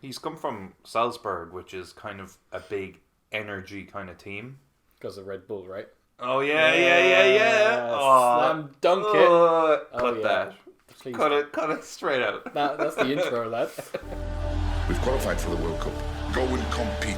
He's come from Salzburg, which is kind of a big energy kind of team. Because of Red Bull, right? Oh, yeah. Slam dunk it. Cut that. Please Cut it straight out. That's the intro, lad. We've qualified for the World Cup. Go and compete.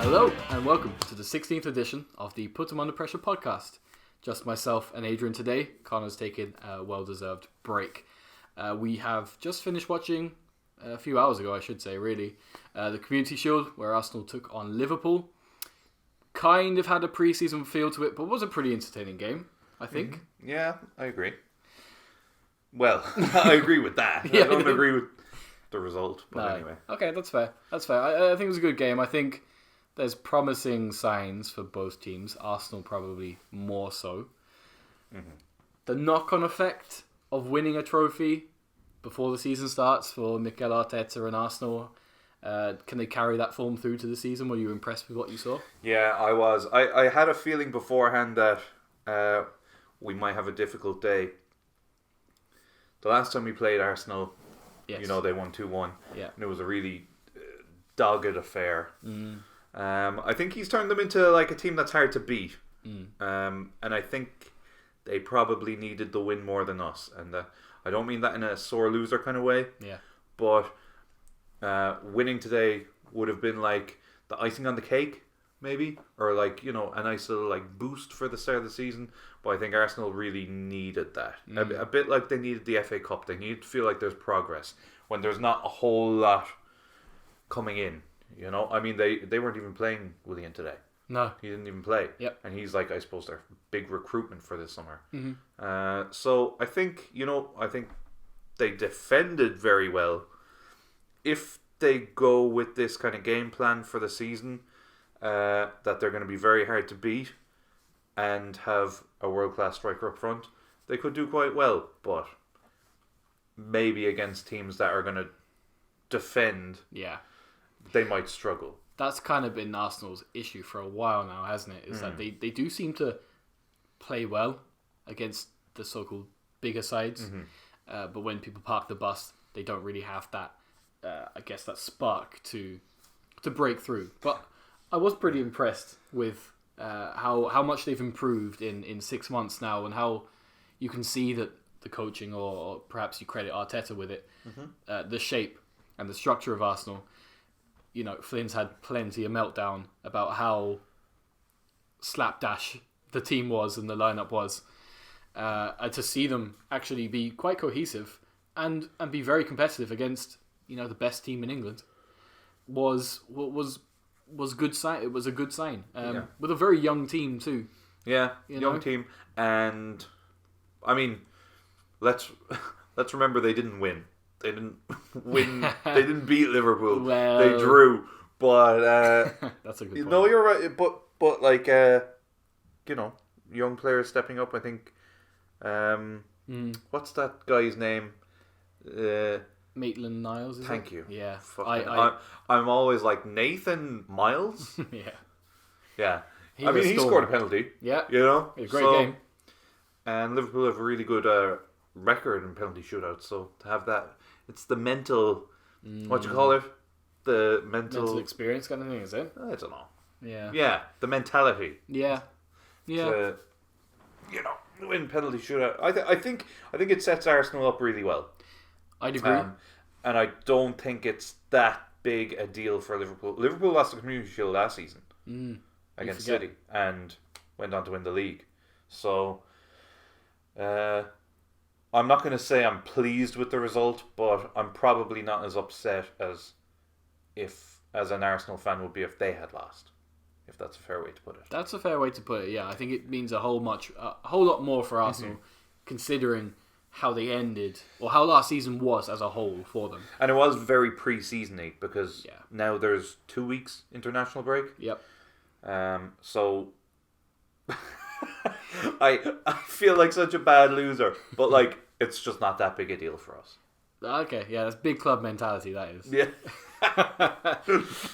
Hello, and welcome to the 16th edition of the Put 'em Under Pressure podcast. Just myself and Adrian today. Connor's taking a well-deserved break. We have just finished watching, a few hours ago I should say, really, the Community Shield, where Arsenal took on Liverpool. Kind of had a pre-season feel to it, but was a pretty entertaining game, I think. Mm-hmm. Yeah, I agree. Well, I agree with that. Yeah, I don't agree with the result, but anyway. Okay, that's fair. I think it was a good game. I think there's promising signs for both teams. Arsenal probably more so. Mm-hmm. The knock-on effect of winning a trophy before the season starts for Mikel Arteta and Arsenal, can they carry that form through to the season? Were you impressed with what you saw? Yeah, I was. I had a feeling beforehand that we might have a difficult day. The last time we played Arsenal, Yes. they won 2-1. Yeah. And it was a really dogged affair. I think he's turned them into like a team that's hard to beat. And I think they probably needed the win more than us. And I don't mean that in a sore loser kind of way. Yeah. But winning today would have been like the icing on the cake, maybe, or like a nice little like boost for the start of the season. But I think Arsenal really needed that, a bit like they needed the FA Cup. They need to feel like there's progress when there's not a whole lot coming in. I mean, they weren't even playing Willian today. No, he didn't even play. Yep. And he's like, I suppose, their big recruitment for this summer. Mm-hmm. So I think they defended very well. If they go with this kind of game plan for the season, that they're going to be very hard to beat and have a world-class striker up front, they could do quite well. But maybe against teams that are going to defend, they might struggle. That's kind of been Arsenal's issue for a while now, hasn't it? Is that they do seem to play well against the so-called bigger sides, but when people park the bus, they don't really have that, that spark to break through. But I was pretty impressed with how much they've improved in 6 months now, and how you can see that the coaching, or perhaps you credit Arteta with it, the shape and the structure of Arsenal. Flynn's had plenty of meltdown about how slapdash the team was and the lineup was. To see them actually be quite cohesive and be very competitive against the best team in England was good sign. It was a good sign with a very young team too. Yeah, young team, and I mean, let's remember they didn't win. They didn't win. They didn't beat Liverpool. Well, they drew. But that's a good point. No, you're right. But like young players stepping up. I think. What's that guy's name? Maitland-Niles. Thank you. Yeah. I'm always like Nathan Miles. Yeah. He scored a penalty. Yeah. A great game. And Liverpool have a really good record in penalty shootouts. So to have that, it's the mental. What you call it? The mental experience kind of thing, is it? I don't know. Yeah. Yeah, the mentality. Yeah. To, win penalty shootout. I think it sets Arsenal up really well. I'd agree. And I don't think it's that big a deal for Liverpool. Liverpool lost the Community Shield last season against City and went on to win the league. So I'm not going to say I'm pleased with the result, but I'm probably not as upset as an Arsenal fan would be if they had lost. If that's a fair way to put it. That's a fair way to put it. Yeah, I think it means a whole lot more for Arsenal, considering how they ended, or how last season was as a whole for them. And it was very pre-season-y, because now there's 2 weeks international break. Yep. So I feel like such a bad loser, but like it's just not that big a deal for us. Okay, yeah, that's big club mentality, that is. Yeah.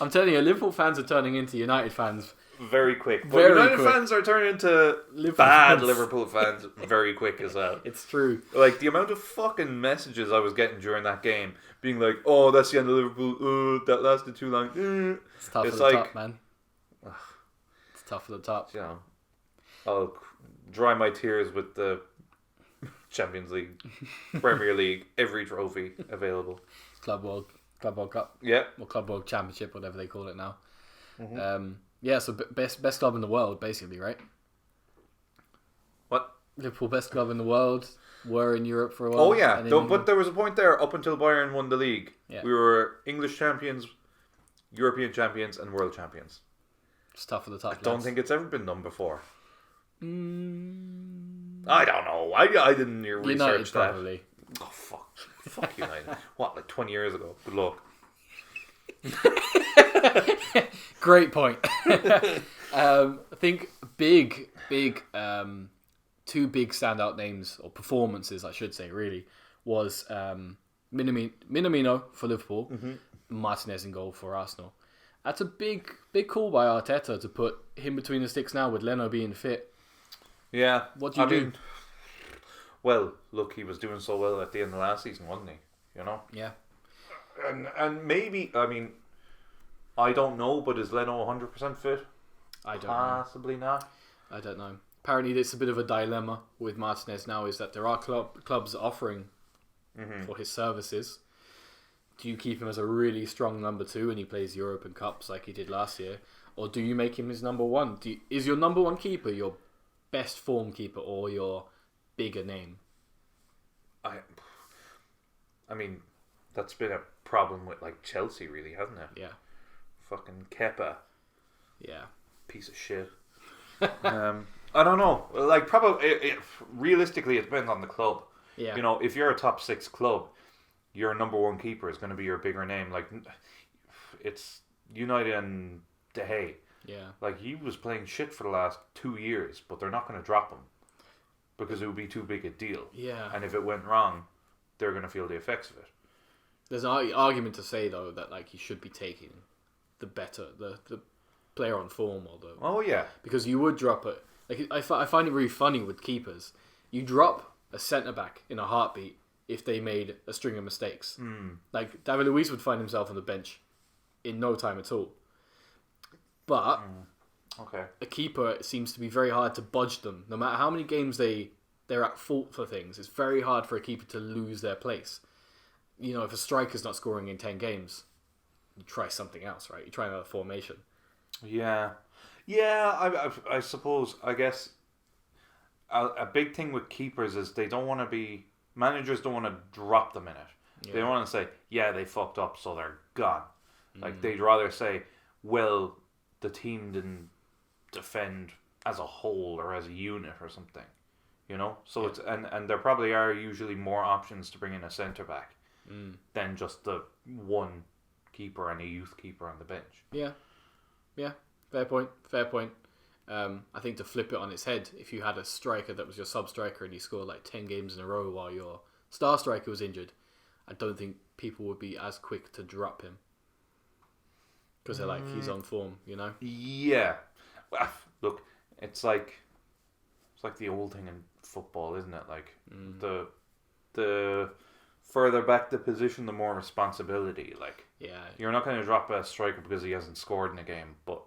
I'm telling you, Liverpool fans are turning into United fans very quick. But Very United quick. fans are turning into Liverpool bad fans. Liverpool fans very quick as well. It's true. Like, the amount of fucking messages I was getting during that game, being like, "Oh, that's the end of Liverpool. That lasted too long." It's tough It's at the top, man. It's tough at the top. You know, I'll dry my tears with the Champions League, Premier League, every trophy available. Club World Cup. Yeah. Or Club World Championship, whatever they call it now. Mm-hmm. Yeah, so best club in the world, basically, right? What? Liverpool, best club in the world, were in Europe for a while. Oh, yeah. and in But there was a point there up until Bayern won the league. Yeah. We were English champions, European champions, and world champions. It's tough at the top. I don't think it's ever been done before. Mm, I don't know. I didn't research United, that. probably. Oh, fuck United. What, like 20 years ago? Good luck. Great point. I think big, two big standout names, or performances, I should say, really, was Minamino for Liverpool, Martinez in goal for Arsenal. That's a big call by Arteta to put him between the sticks now with Leno being fit. Yeah. What do you do? Well, look, he was doing so well at the end of last season, wasn't he? You know? Yeah. And maybe, I mean, I don't know, but is Leno 100% fit? I don't know. Possibly not. I don't know. Apparently, there's a bit of a dilemma with Martinez now, is that there are clubs offering for his services. Do you keep him as a really strong number 2 and he plays European Cups like he did last year? Or do you make him his number 1? Is your number 1 keeper your best form keeper or your bigger name? I mean, that's been a problem with, like, Chelsea, really, hasn't it? Yeah. Fucking Kepa. Yeah. Piece of shit. I don't know. Like, probably, realistically, it depends on the club. Yeah. You know, if you're a top 6 club, your number 1 keeper is going to be your bigger name. Like, it's United and De Gea. Yeah. Like, he was playing shit for the last 2 years, but they're not going to drop him because it would be too big a deal. Yeah. And if it went wrong, they're going to feel the effects of it. There's an argument to say, though, that like he should be taking the player on form, or the... Oh, yeah. Because you would drop it. Like, I find it really funny with keepers. You drop a centre-back in a heartbeat if they made a string of mistakes. Like, David Luiz would find himself on the bench in no time at all. But Okay. a keeper seems to be very hard to budge them. No matter how many games they're at fault for things, it's very hard for a keeper to lose their place. You know, if a striker's not scoring in 10 games, you try something else, right? You try another formation. Yeah. Yeah, I suppose, I guess a big thing with keepers is they don't want to be... Managers don't want to drop them in it. Yeah. They don't want to say, yeah, they fucked up, so they're gone. Like, they'd rather say, well, the team didn't defend as a whole or as a unit or something. You know? So it's... And there probably are usually more options to bring in a centre-back than just the one keeper and a youth keeper on the bench. Yeah. Fair point. I think to flip it on its head, if you had a striker that was your sub-striker and he scored like 10 games in a row while your star striker was injured, I don't think people would be as quick to drop him. Because they're like, he's on form, you know? Yeah. Well, look, it's like the old thing in football, isn't it? Like, the further back the position, the more responsibility. Like, Yeah. you're not going to drop a striker because he hasn't scored in a game, but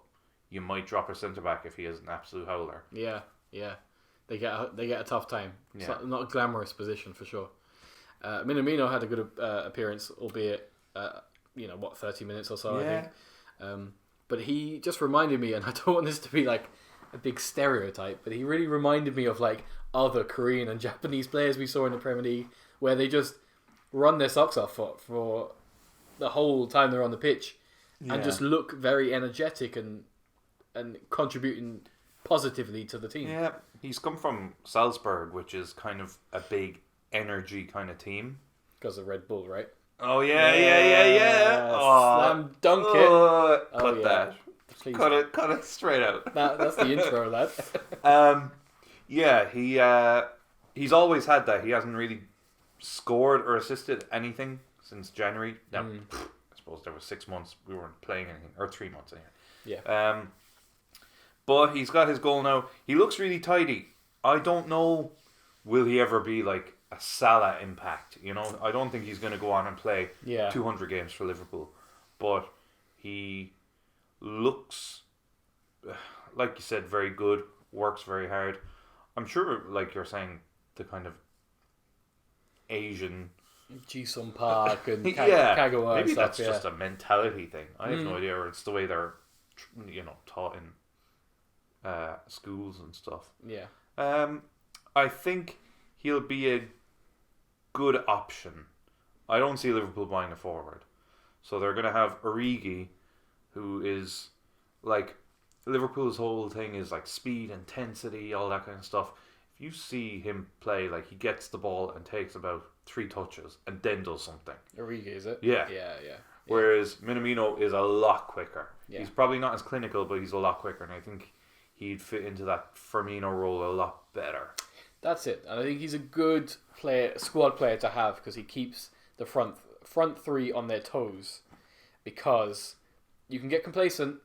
you might drop a centre back if he is an absolute howler. Yeah. They get a tough time. It's not a glamorous position for sure. Minamino had a good appearance, albeit 30 minutes or so, I think. But he just reminded me, and I don't want this to be like a big stereotype, but he really reminded me of like other Korean and Japanese players we saw in the Premier League, where they just run their socks off for the whole time they're on the pitch, and just look very energetic and contributing positively to the team. Yeah, he's come from Salzburg, which is kind of a big energy kind of team. Because of Red Bull, right? Oh, yeah. Slam dunk it. Cut that. Please. Cut it straight out. That's the intro, lad. He's always had that. He hasn't really scored or assisted anything since January. Now, I suppose there was 6 months we weren't playing anything, or 3 months anyway. Yeah. But he's got his goal now. He looks really tidy. I don't know, will he ever be like a Salah impact? You know, I don't think he's going to go on and play 200 games for Liverpool. But he looks, like you said, very good. Works very hard. I'm sure, like you're saying, the kind of Asian Ji-sung Park and yeah, Kagawa maybe and stuff, that's just a mentality thing. I have no idea, or it's the way they're, taught in schools and stuff. Yeah. I think he'll be a good option. I don't see Liverpool buying a forward, so they're going to have Origi, who is like Liverpool's whole thing is like speed, intensity, all that kind of stuff. If you see him play, like he gets the ball and takes about 3 touches and then does something. Origi, is it? Yeah. Yeah. Whereas Minamino is a lot quicker. Yeah. He's probably not as clinical, but he's a lot quicker, and I think he'd fit into that Firmino role a lot better. That's it. And I think he's a good squad player to have, because he keeps the front three on their toes, because you can get complacent.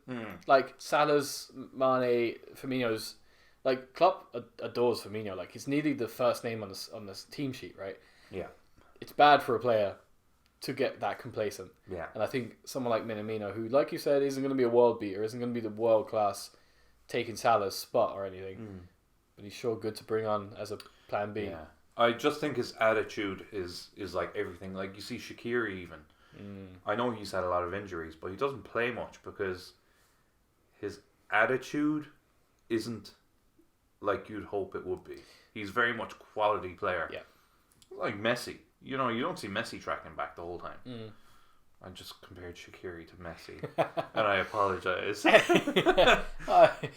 Like Salah's, Mane, Firmino's. Like Klopp adores Firmino. Like he's nearly the first name on this team sheet, right? Yeah. It's bad for a player to get that complacent. Yeah. And I think someone like Minamino, who, like you said, isn't going to be a world beater, isn't going to be the world class taking Salah's spot or anything, but he's sure good to bring on as a plan B. Yeah. I just think his attitude is like everything. Like you see Shaqiri even. I know he's had a lot of injuries, but he doesn't play much because his attitude isn't like you'd hope it would be. He's very much quality player. Yeah. Like Messi. You don't see Messi tracking back the whole time. I just compared Shaqiri to Messi, and I apologize.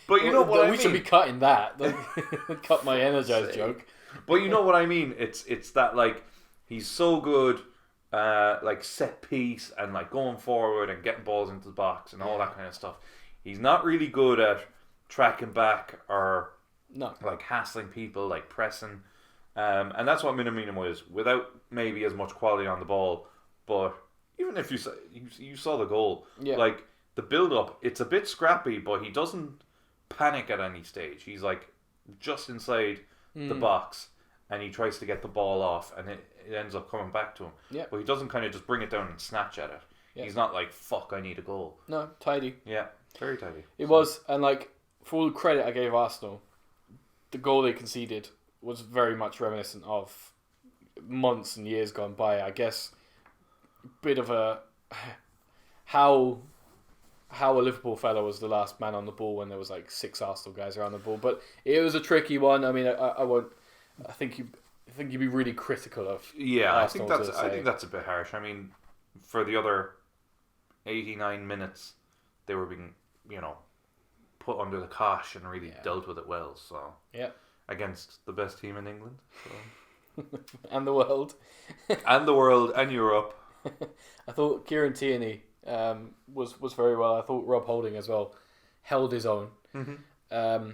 But you know what I mean? We should be cutting that. Cut my energized joke. But you know what I mean? It's that, like, he's so good, like set piece and like going forward and getting balls into the box and all that kind of stuff. He's not really good at tracking back or like hassling people, like pressing. And that's what Minamino is, without maybe as much quality on the ball. But even if you saw the goal, like the build up, it's a bit scrappy, but he doesn't panic at any stage. He's like just inside the box, and he tries to get the ball off, and it ends up coming back to him. Yeah. But he doesn't kind of just bring it down and snatch at it. Yeah. He's not like, fuck, I need a goal. No, tidy. Yeah, very tidy. It was, and like full credit I gave Arsenal. The goal they conceded was very much reminiscent of months and years gone by. I guess a bit of a how a Liverpool fella was the last man on the ball when there was like 6 Arsenal guys around the ball. But it was a tricky one. I mean, I won't. I think you'd be really critical of. Yeah, Arsenal I think that's a bit harsh. I mean, for the other 89 minutes, they were being put under the cosh and really dealt with it well. So against the best team in England, so. And the world, and the world, and Europe. I thought Kieran Tierney was very well. I thought Rob Holding as well held his own. Mm-hmm.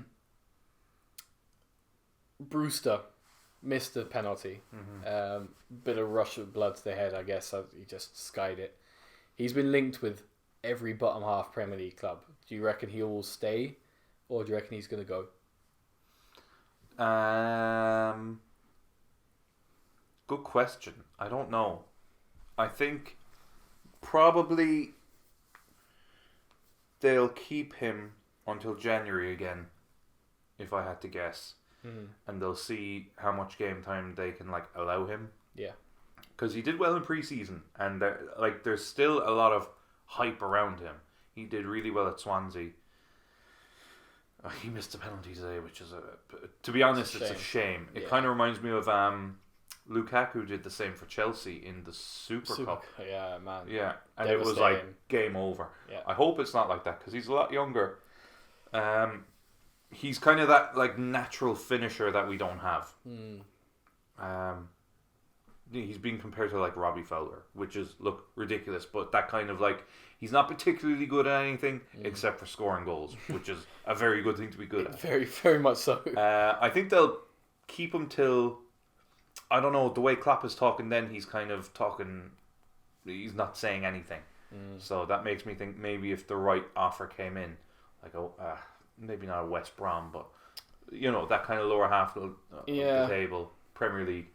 Brewster missed the penalty. Mm-hmm. Bit of rush of blood to the head, I guess. He just skied it. He's been linked with every bottom half Premier League club. Do you reckon he will stay, or do you reckon he's going to go? Good question. I don't know. I think probably they'll keep him until January again, if I had to guess. And they'll see how much game time they can allow him. Yeah. Because he did well in pre-season, and there's still a lot of hype around him. He did really well at Swansea. He missed a penalty today, which is to be honest, it's a shame. It kind of reminds me of Lukaku did the same for Chelsea in the Super Cup. Yeah, man. Yeah, and it was like game over. Yeah. I hope it's not like that, because he's a lot younger. He's kind of that natural finisher that we don't have. He's being compared to Robbie Fowler, which is ridiculous, but that kind of he's not particularly good at anything except for scoring goals, which is a very good thing to be good at. Very, very much so. I think they'll keep him till, I don't know, the way Klopp is talking, then he's kind of talking, he's not saying anything. So that makes me think maybe if the right offer came in, maybe not a West Brom, but that kind of lower half of the table, Premier League.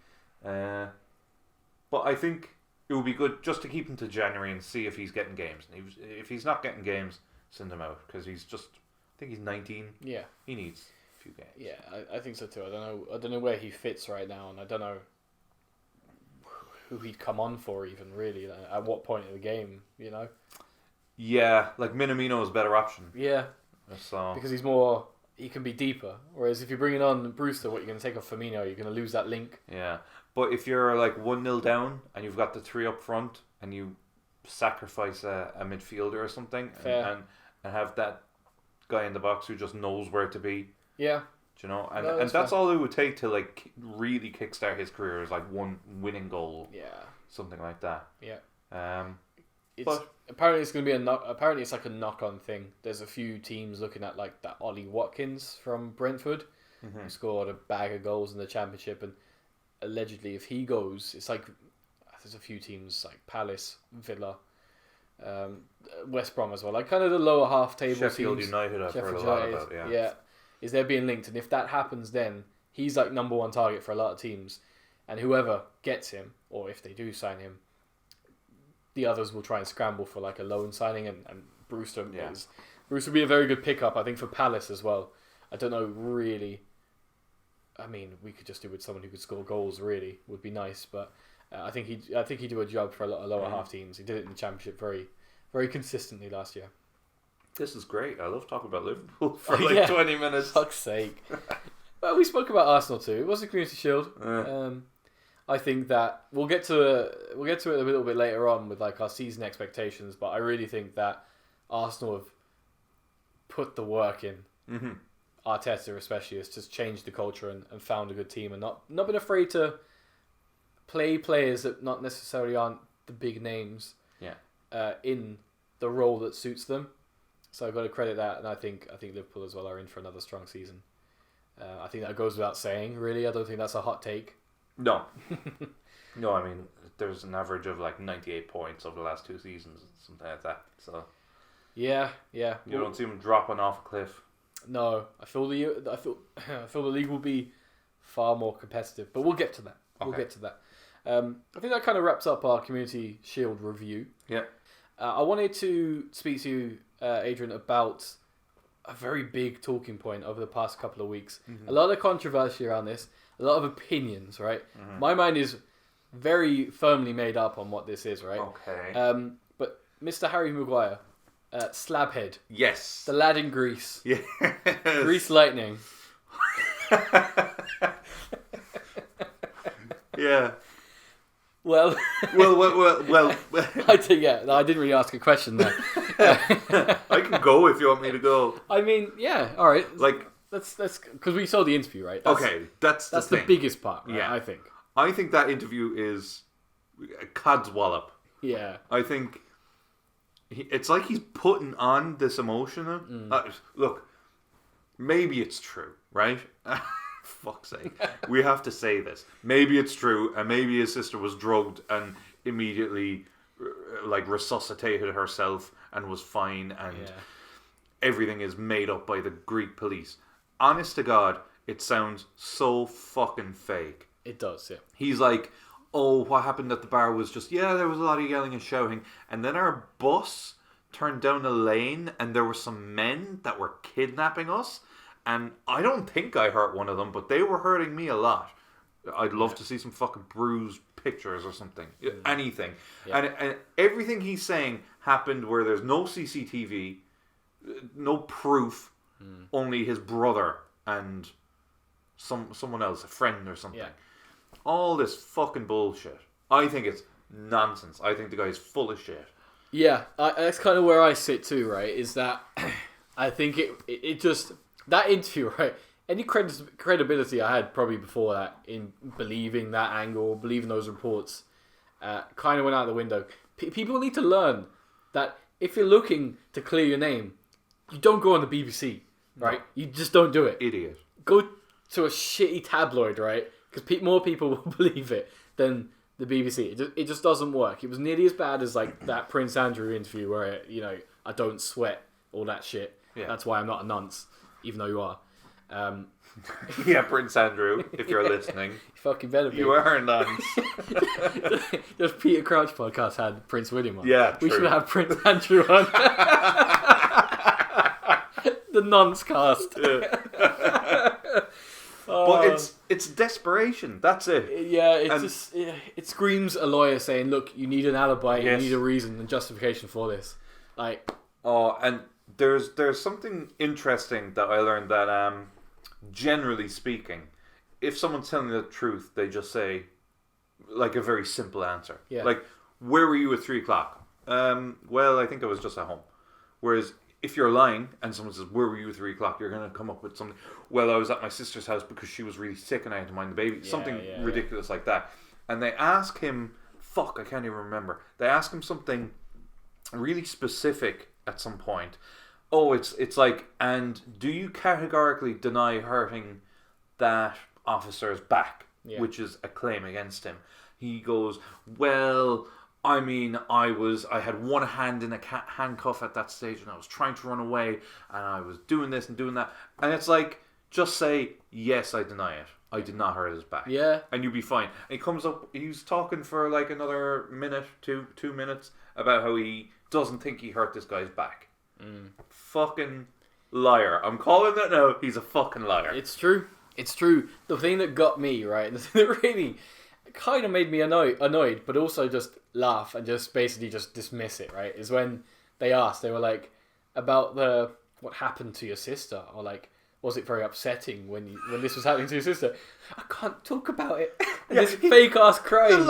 But I think it would be good just to keep him to January and see if he's getting games. And if he's not getting games, send him out because I think he's 19. Yeah, he needs a few games. Yeah, I think so too. I don't know where he fits right now, and I don't know who he'd come on for even really. At what point in the game, Yeah, like Minamino is a better option. Yeah, so because he can be deeper. Whereas if you're bringing on Brewster, what you're going to take off Firmino, you're going to lose that link. Yeah, but if you're like 1-0 down and you've got the 3 up front and you sacrifice a midfielder or something and have that guy in the box who just knows where to be. Yeah. And that's all it would take to like really kickstart his career is like one winning goal. Yeah. Something like that. Yeah. Apparently it's going to be apparently it's like a knock-on thing. There's a few teams looking at like that Ollie Watkins from Brentford who scored a bag of goals in the Championship, and allegedly if he goes, it's like there's a few teams like Palace, Villa, West Brom as well, like kind of the lower half table Sheffield teams. United I've heard a lot about, yeah. Is they're being linked, and if that happens then he's like number one target for a lot of teams, and whoever gets him, or if they do sign him, the others will try and scramble for like a loan signing, and Brewster would be a very good pickup, I think, for Palace as well. I don't know really. I mean, we could just do with someone who could score goals. Really, would be nice, but I think he'd do a job for a lot of lower half teams. He did it in the Championship very, very consistently last year. This is great. I love talking about Liverpool for 20 minutes. Fuck's sake. Well, we spoke about Arsenal too. It was a Community Shield. I think that we'll get to it a little bit later on with like our season expectations, but I really think that Arsenal have put the work in. Mm-hmm. Arteta especially has just changed the culture and found a good team, and not been afraid to play players that not necessarily aren't the big names. In the role that suits them. So I've got to credit that, and I think Liverpool as well are in for another strong season. I think that goes without saying. Really, I don't think that's a hot take. No. No, I mean, there's an average of like 98 points over the last 2 seasons, something like that. So yeah. You don't see them dropping off a cliff. No, I feel the league will be far more competitive, but we'll get to that. Okay. We'll get to that. I think that kind of wraps up our Community Shield review. Yeah. I wanted to speak to you, Adrian, about a very big talking point over the past couple of weeks. Mm-hmm. A lot of controversy around this, a lot of opinions, right? Mm-hmm. My mind is very firmly made up on what this is, right? Okay. But Mr. Harry Maguire, Slabhead. Yes. The lad in Greece. Yes. Grease Lightning. Yeah. Well. I didn't really ask a question there. I can go if you want me to go. I mean, yeah, all right. Like, that's because we saw the interview, right? That's the biggest part, right? Yeah, I think that interview is a codswallop. Yeah, I think it's like he's putting on this emotion. Look, maybe it's true, right? Fuck's sake, we have to say this. Maybe it's true, and maybe his sister was drugged and immediately like resuscitated herself and was fine, and everything is made up by the Greek police. Honest to God, it sounds so fucking fake. It does, yeah. He's like, oh, what happened at the bar was just, there was a lot of yelling and shouting, and then our bus turned down a lane and there were some men that were kidnapping us, and I don't think I hurt one of them, but they were hurting me a lot. I'd love to see some fucking bruised pictures or something. Anything. Yeah. And everything he's saying happened where there's no CCTV, no proof, only his brother and someone else, a friend or something. Yeah. All this fucking bullshit. I think it's nonsense. I think the guy's full of shit. Yeah, that's kind of where I sit too, right? Is that I think it just... That interview, right? Any credibility I had probably before that in believing that angle, believing those reports, kind of went out the window. People need to learn that if you're looking to clear your name, you don't go on the BBC, right? No. You just don't do it. Idiot. Go to a shitty tabloid, right? Because more people will believe it than the BBC. It just doesn't work. It was nearly as bad as like that Prince Andrew interview where I don't sweat, all that shit. Yeah. That's why I'm not a nonce. even though you are. Yeah, Prince Andrew, if you're listening, You fucking better be. you are nonce. There's Peter Crouch podcast had Prince William on. Yeah, we true. should have Prince Andrew on. The nonce cast. But it's desperation. That's it. Yeah, it screams a lawyer saying, "Look, you need an alibi, Yes. you need a reason and justification for this." Like, And there's something interesting that I learned that generally speaking, if someone's telling the truth, they just say like a very simple answer. Yeah. Like, where were you at 3:00? Well, I think I was just at home. Whereas if you're lying and someone says, where were you at 3:00? You're going to come up with something. Well, I was at my sister's house because she was really sick and I had to mind the baby. Something ridiculous like that. And they ask him, I can't even remember. They ask him something really specific at some point. Oh, it's like, and do you categorically deny hurting that officer's back, which is a claim against him? He goes, well, I mean, I had one hand in a handcuff at that stage and I was trying to run away and I was doing this and doing that. And it's like, just say, yes, I deny it. I did not hurt his back. Yeah. And you'll be fine. And he comes up, he's talking for like another minute, 2 minutes about how he doesn't think he hurt this guy's back. Fucking liar. I'm calling it now. He's a fucking liar. it's true. It's true. The thing that got me, right, the thing that really kind of made me annoyed, but also just laugh and just basically just dismiss it, right, is when they were like, about what happened to your sister, or like, was it very upsetting when this was happening to your sister? I can't talk about it. And this fake ass crying.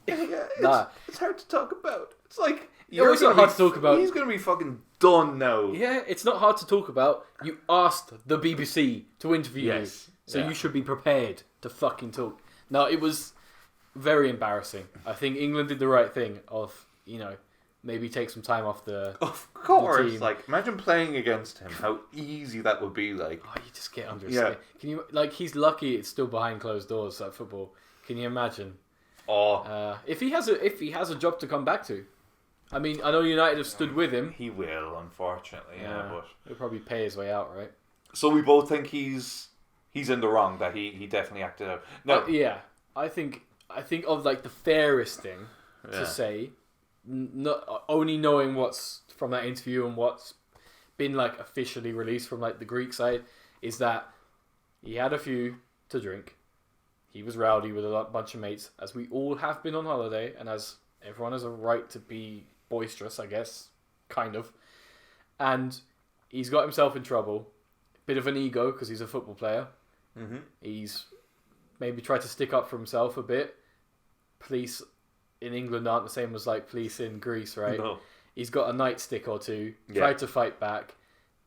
It's hard to talk about. It's like, it's not hard to talk about. He's going to be fucking done now. Yeah, it's not hard to talk about. You asked the BBC to interview you, so you should be prepared to fucking talk. No, it was very embarrassing. I think England did the right thing of, maybe take some time off the Of course. the team. Like, imagine playing against him. How easy that would be. Like, Oh, you just get under his skin. Can you, he's lucky it's still behind closed doors, that football. Can you imagine? If he has a job to come back to. I mean, I know United have stood with him. he will, unfortunately. But He'll probably pay his way out, right? so we both think he's in the wrong, that he definitely acted out. No, I think of like the fairest thing to say, not only knowing what's from that interview and what's been like officially released from like the Greek side, is that he had a few to drink. He was rowdy with a bunch of mates, as we all have been on holiday, and as everyone has a right to be boisterous, I guess, kind of. And he's got himself in trouble. Bit of an ego because he's a football player. Mm-hmm. He's maybe tried to stick up for himself a bit. Police in England aren't the same as like police in Greece, right? No. He's got a nightstick or two. Tried to fight back.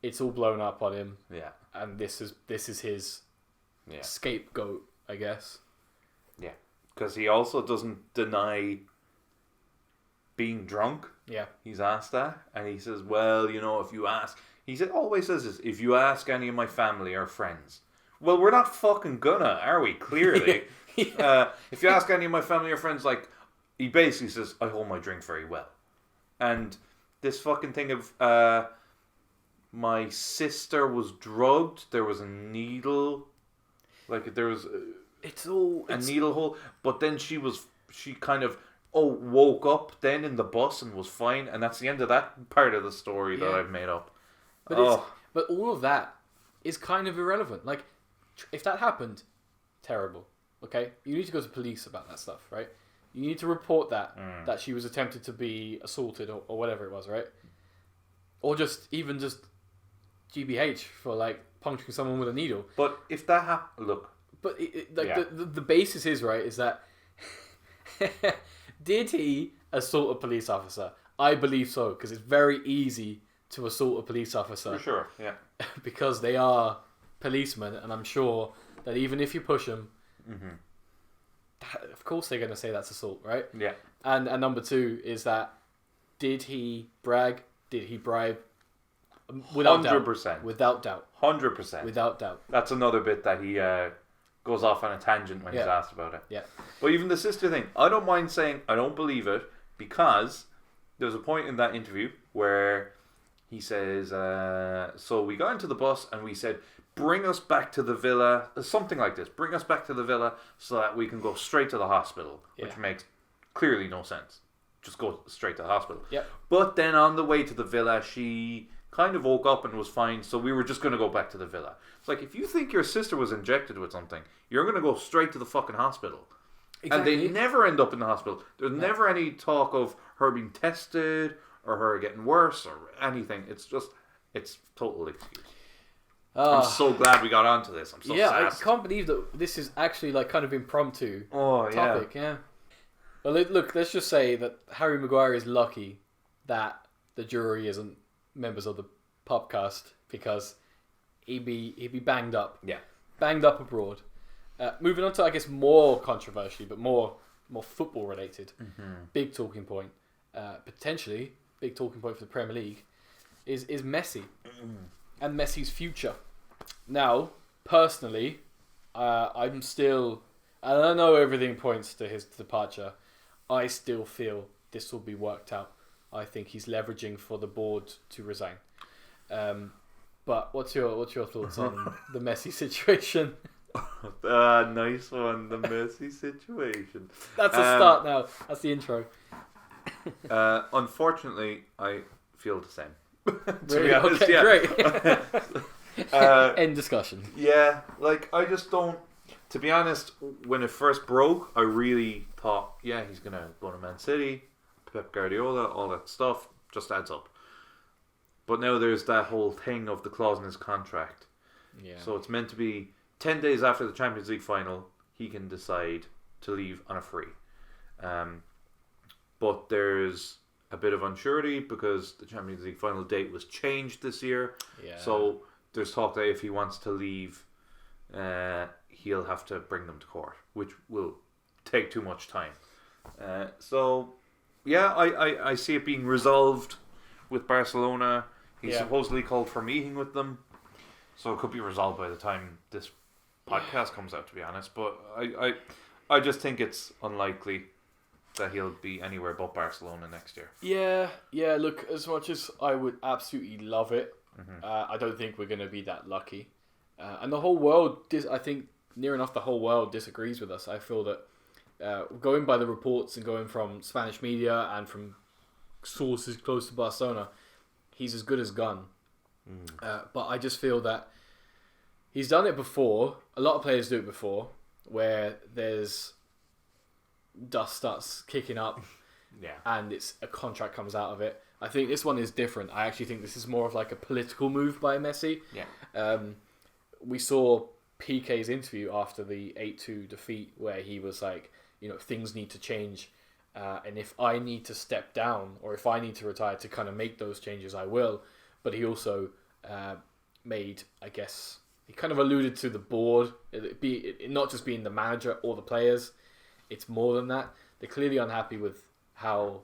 It's all blown up on him. Yeah. And this is his scapegoat, I guess. Yeah. Because he also doesn't deny being drunk. Yeah. He's asked that, and he says, well, if you ask... always says this, if you ask any of my family or friends... Well, we're not fucking gonna, are we? Clearly. If you ask any of my family or friends, like... He basically says, I hold my drink very well. And this fucking thing of... my sister was drugged. There was a needle... Like, there was... It's all... a needle hole. But then she kind of... woke up then in the bus and was fine, and that's the end of that part of the story that I've made up. But all of that is kind of irrelevant. Like, if that happened, terrible. Okay, you need to go to police about that stuff, right? You need to report that she was attempted to be assaulted or whatever it was, right? Or just GBH for like puncturing someone with a needle. But if that happened, look. But the basis is right is that. Did he assault a police officer? I believe so, because it's very easy to assault a police officer. For sure, yeah. Because they are policemen, and I'm sure that even if you push them, of course they're going to say that's assault, right? Yeah. And number two is that, did he brag? Did he bribe? Without 100%. doubt. Without doubt. 100%. Without doubt. That's another bit that he... goes off on a tangent when he's asked about it. Yeah. But even the sister thing, I don't mind saying I don't believe it, because there was a point in that interview where he says, so we got into the bus and we said, bring us back to the villa, something like this. Bring us back to the villa so that we can go straight to the hospital, which makes clearly no sense. Just go straight to the hospital. Yep. But then on the way to the villa, she kind of woke up and was fine, so we were just going to go back to the villa. It's like, if you think your sister was injected with something, you're going to go straight to the fucking hospital. Exactly. And they never end up in the hospital. There's never any talk of her being tested or her getting worse or anything. It's total excuse. I'm so glad we got onto this. I'm so sad. I can't believe that this is actually like kind of impromptu topic. Yeah. Well, look, let's just say that Harry Maguire is lucky that the jury isn't members of the PUPcast, because he'd be banged up. Yeah. Banged up abroad. Moving on to, I guess, more controversially, but more football related. Big talking point. Potentially big talking point for the Premier League is Messi and Messi's future. Now, personally, I'm still, and I know everything points to his departure, I still feel this will be worked out. I think he's leveraging for the board to resign. But what's your thoughts on the Messi situation? Nice one, the Messi situation. That's a start now. That's the intro. Unfortunately, I feel the same. Really? Be honest, okay, great. End discussion. Yeah, like, I just don't. To be honest, when it first broke, I really thought, yeah, he's gonna go to Man City, Pep Guardiola, all that stuff just adds up. But now there's that whole thing of the clause in his contract. Yeah. So it's meant to be 10 days after the Champions League final, he can decide to leave on a free. But there's a bit of unsurety because the Champions League final date was changed this year. Yeah. So there's talk that if he wants to leave, he'll have to bring them to court, which will take too much time. So, yeah, I see it being resolved with Barcelona. He supposedly called for a meeting with them. So it could be resolved by the time this podcast comes out, to be honest. But I just think it's unlikely that he'll be anywhere but Barcelona next year. Yeah. Look, as much as I would absolutely love it, I don't think we're going to be that lucky. And the whole world, I think near enough the whole world disagrees with us. I feel that going by the reports and going from Spanish media and from sources close to Barcelona, he's as good as gone. But I just feel that he's done it before. A lot of players do it before, where there's dust starts kicking up, and it's a contract comes out of it. I think this one is different. I actually think this is more of like a political move by Messi. We saw PK's interview after the 8-2 defeat, where he was like, things need to change, and if I need to step down or if I need to retire to kind of make those changes, I will. But he also made, I guess, he kind of alluded to the board, it not just being the manager or the players. It's more than that. They're clearly unhappy with how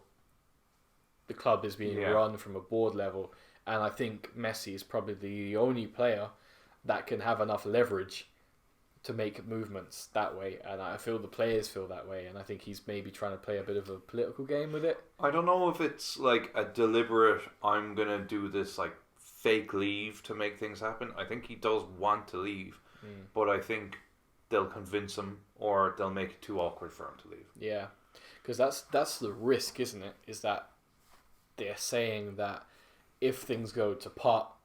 the club is being run from a board level. And I think Messi is probably the only player that can have enough leverage to make movements that way. And I feel the players feel that way. And I think he's maybe trying to play a bit of a political game with it. I don't know if it's like a deliberate, I'm going to do this like fake leave to make things happen. I think he does want to leave. But I think they'll convince him or they'll make it too awkward for him to leave. Yeah. Because that's the risk, isn't it? Is that they're saying that if things go to pot,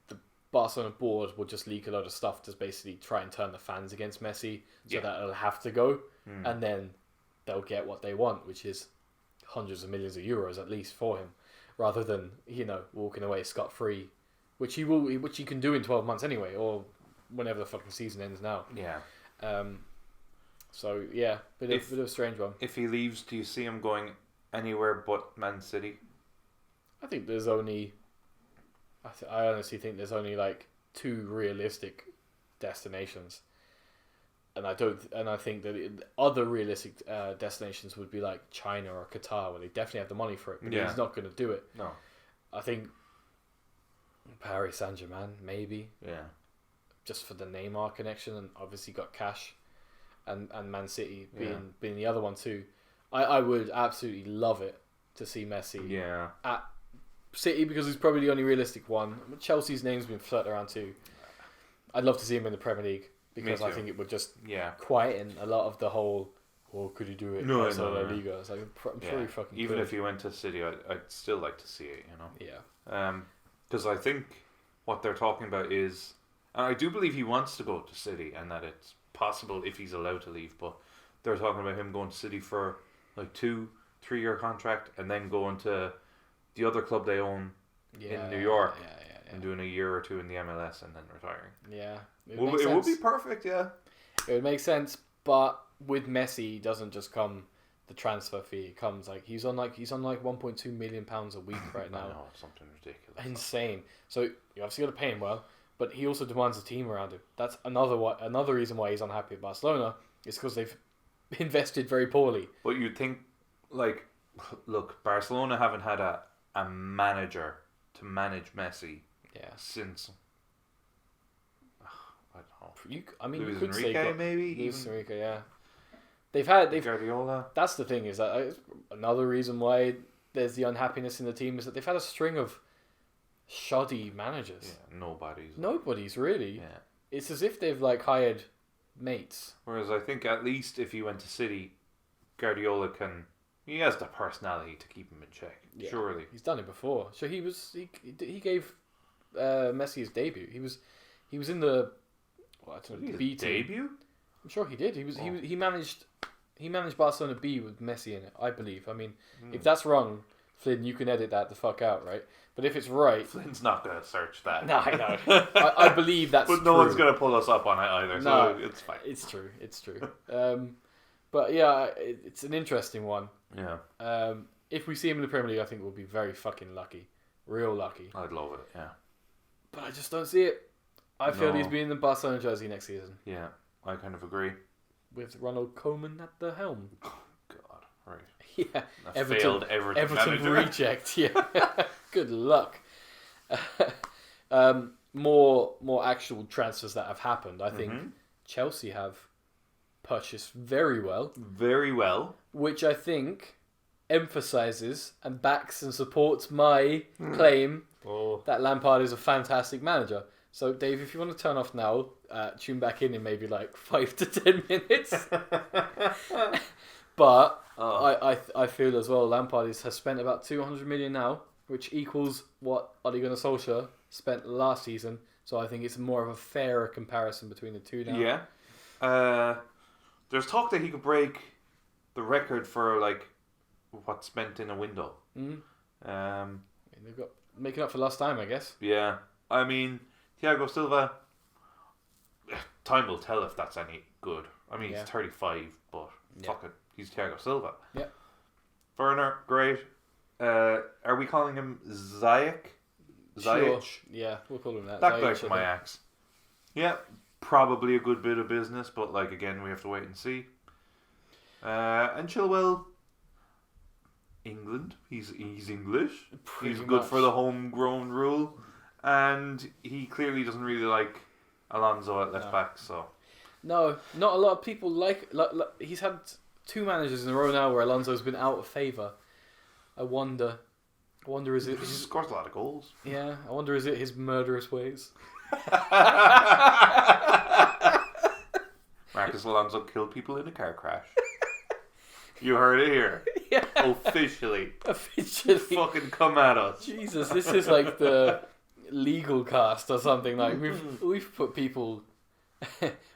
the Barcelona board will just leak a lot of stuff to basically try and turn the fans against Messi, so that it'll have to go, and then they'll get what they want, which is hundreds of millions of euros at least for him, rather than walking away scot-free, which he can do in 12 months anyway, or whenever the fucking season ends now. Yeah. So yeah, bit of a strange one. If he leaves, do you see him going anywhere but Man City? I think there's only. I honestly think there's only like 2 realistic destinations, and I think that other realistic destinations would be like China or Qatar, where they definitely have the money for it. But he's not going to do it. No. I think Paris Saint-Germain, maybe. Yeah. Just for the Neymar connection, and obviously got cash, and Man City being the other one too. I would absolutely love it to see Messi at City because he's probably the only realistic one. Chelsea's name's been floated around too. I'd love to see him in the Premier League because I think it would just quieten a lot of the whole. Or could he do it outside La Liga? It's like, I'm sure he fucking even could. if he went to City, I'd still like to see it. Yeah. Because I think what they're talking about is, and I do believe he wants to go to City, and that it's possible if he's allowed to leave. But they're talking about him going to City for like 2-3 year contract, and then going to the other club they own in New York, and doing a year or two in the MLS, and then retiring. Yeah, it would be perfect. Yeah, it would make sense, but with Messi, doesn't just come the transfer fee. It comes like he's on like £1.2 million a week right now. I know, something ridiculous. Insane. So you obviously got to pay him well, but he also demands a team around him. That's another reason why he's unhappy at Barcelona. Is because they've invested very poorly. But you'd think, like, look, Barcelona haven't had a manager to manage Messi since. I don't know. You could Enrique, say maybe Luis Enrique, yeah. They've Guardiola. That's the thing, is that another reason why there's the unhappiness in the team is that they've had a string of shoddy managers. Yeah, nobody's really. Yeah, it's as if they've like hired mates. Whereas I think at least if he went to City, Guardiola he has the personality to keep him in check. Yeah, surely he's done it before. So he gave Messi his debut. He was in the B team. Debut? I'm sure he did. He managed Barcelona B with Messi in it, I believe. I mean, if that's wrong, Flynn, you can edit that the fuck out, right? But if it's right, Flynn's not going to search that. No, I know. I believe that's true. But no one's going to pull us up on it either, so it's fine. It's true. But yeah, it's an interesting one. Yeah. If we see him in the Premier League, I think we'll be very fucking lucky. Real lucky. I'd love it, yeah. But I just don't see it. I feel he's being in the Barcelona jersey next season. Yeah, I kind of agree. With Ronald Koeman at the helm. Oh, God, right. Yeah. Failed Everton reject, yeah. Good luck. More actual transfers that have happened. I think Chelsea have purchased very well. Very well. Which I think emphasises and backs and supports my claim that Lampard is a fantastic manager. So, Dave, if you want to turn off now, tune back in maybe like 5 to 10 minutes. But I feel as well Lampard has spent about 200 million now, which equals what Ole Gunnar Solskjaer spent last season. So I think it's more of a fairer comparison between the two now. Yeah. There's talk that he could break the record for like what's spent in a window. They've got making up for lost time, I guess. Yeah. I mean, Thiago Silva, time will tell if that's any good. I mean, he's 35, but fuck it. He's Thiago Silva. Yeah. Werner, great. Are we calling him Ziyech? Sure. Yeah, we'll call him that. That guy from Ajax. Yeah, probably a good bit of business, but like again, we have to wait and see. And Chilwell, England. He's English. He's good for the homegrown rule, and he clearly doesn't really like Alonso at left back. So no, not a lot of people like he's had 2 managers in a row now where Alonso's been out of favour. I wonder is it... He scores a lot of goals. Yeah, I wonder is it his murderous ways? Marcus Alonso killed people in a car crash. You heard it here. Yeah. Officially. Fucking come at us. Jesus, this is like the legal cast or something. Like we've put people...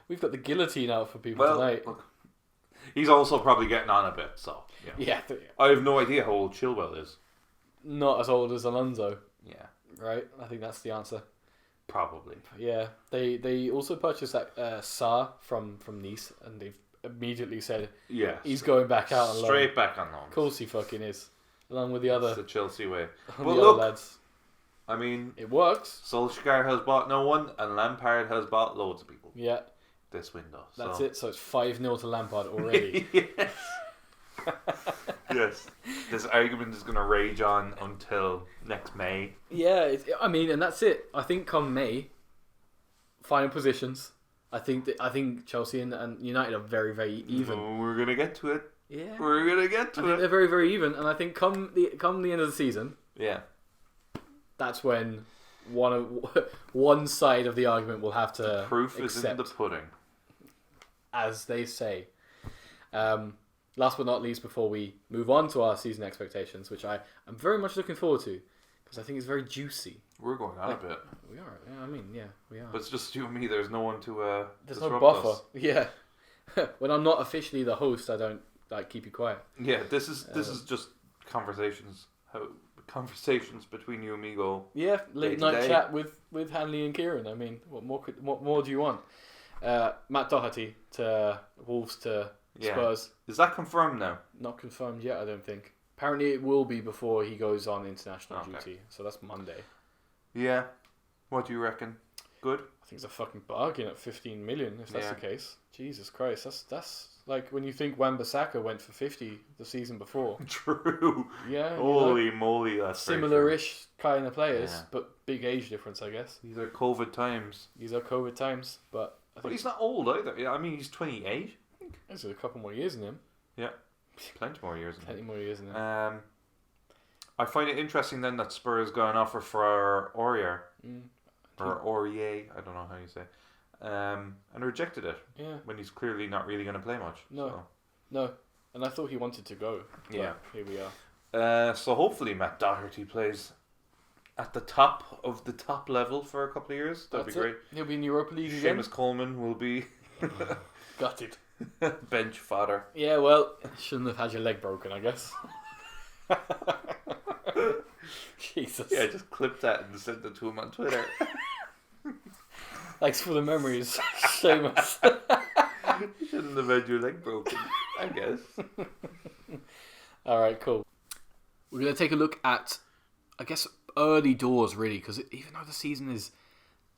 we've got the guillotine out for people tonight. Look, he's also probably getting on a bit, so... Yeah. I have no idea how old Chilwell is. Not as old as Alonso. Yeah. Right? I think that's the answer. Probably. Yeah. They also purchased that Sarr from Nice, and they've immediately said he's going back out on loan. Straight back on loan. Of course he fucking is. Along with the other... It's the Chelsea way. But look, lads. I mean... It works. Solskjaer has bought no one, and Lampard has bought loads of people. Yeah. This window. That's it. So it's 5-0 to Lampard already. Yes. Yes. This argument is going to rage on until next May. Yeah, and that's it. I think come May, final positions. I think Chelsea and United are very, very even. We're going to get to it. Yeah. We're going to get to it. They're very, very even, and I think come the end of the season. Yeah. that's when one side of the argument will have to Proof accept, is in the pudding, as they say. Last but not least, before we move on to our season expectations, which I'm very much looking forward to, because I think it's very juicy. We're going on a bit. We are. Yeah, I mean, yeah, we are. But it's just you and me. There's no one to There's disrupt no buffer. us. Yeah. When I'm not officially the host, I don't keep you quiet. Yeah, this is just conversations between you and me go. Yeah, late day to night day. chat with Hanley and Kieran. I mean, what more do you want? Matt Doherty to Wolves to Spurs. Is that confirmed now? Not confirmed yet, I don't think. Apparently it will be before he goes on international duty. So that's Monday. Yeah. What do you reckon? Good? I think it's a fucking bargain at 15 million if that's the case. Jesus Christ, that's like when you think Wan-Bissaka went for 50 the season before. True. Yeah. Holy moly, that's similar-ish kind of players, but big age difference, I guess. These are COVID times. But But he's not old either. Yeah, I mean, he's 28. There's a couple more years in him. Yeah. Plenty more years in him. Plenty more years in him. I find it interesting then that Spurs got an offer for Aurier. Or Aurier, I don't know how you say. And rejected it. Yeah. When he's clearly not really going to play much. No. And I thought he wanted to go. Yeah. Here we are. So hopefully Matt Doherty plays at the top of the top level for a couple of years. That'd be great. He'll be in Europa League again. Seamus Coleman will be Got it. bench fodder. Yeah, well, shouldn't have had your leg broken, I guess. Jesus. Yeah, just clip that and send it to him on Twitter. Thanks for the memories, Seamus. You shouldn't have had your leg broken, I guess. Alright, cool. We're going to take a look at, I guess, early doors, really, because even though the season is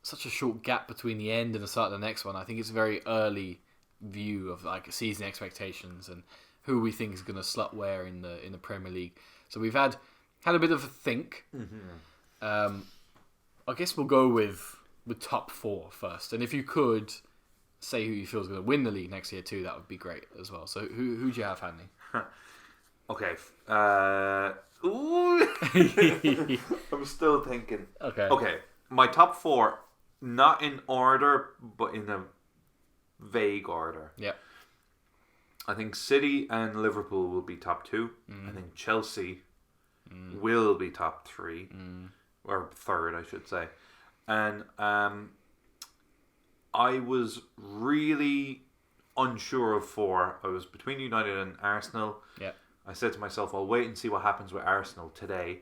such a short gap between the end and the start of the next one, I think it's a very early view of like season expectations and who we think is going to slot where in the Premier League. So we've had a bit of a think. I guess we'll go with top four first, and if you could say who you feel is going to win the league next year too, that would be great as well. So who do you have, Hanley? Okay. Ooh. I'm still thinking. Okay. My top four, not in order, but in a vague order. Yeah. I think City and Liverpool will be top two. I think Chelsea will be top three. Or third, I should say. And I was really unsure of four. I was between United and Arsenal. Yeah. I said to myself, I'll wait and see what happens with Arsenal today.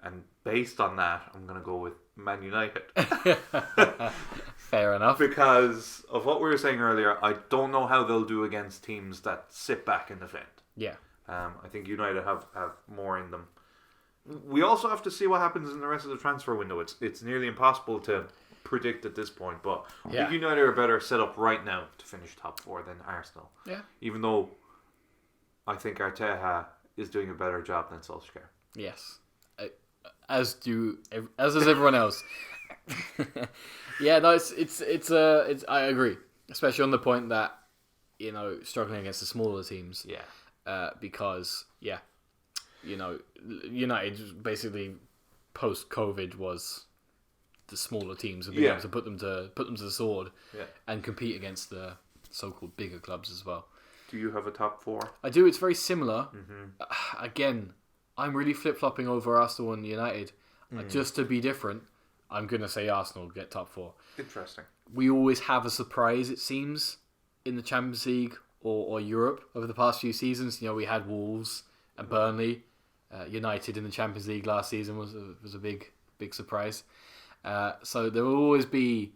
And based on that, I'm going to go with Man United. Fair enough. Because of what we were saying earlier, I don't know how they'll do against teams that sit back and defend. Yeah. I think United have more in them. We also have to see what happens in the rest of the transfer window. It's nearly impossible to predict at this point, but I think United are better set up right now to finish top four than Arsenal. Yeah. Even though I think Arteta is doing a better job than Solskjaer. Yes. As does everyone else. Yeah, no, it's I agree, especially on the point that struggling against the smaller teams. Yeah. Because United basically post COVID was the smaller teams and being able to put them to the sword and compete against the so-called bigger clubs as well. Do you have a top four? I do. It's very similar. Again, I'm really flip-flopping over Arsenal and United. Just to be different, I'm going to say Arsenal get top four. Interesting. We always have a surprise, it seems, in the Champions League or Europe over the past few seasons. We had Wolves and Burnley. United in the Champions League last season was a big surprise. So there will always be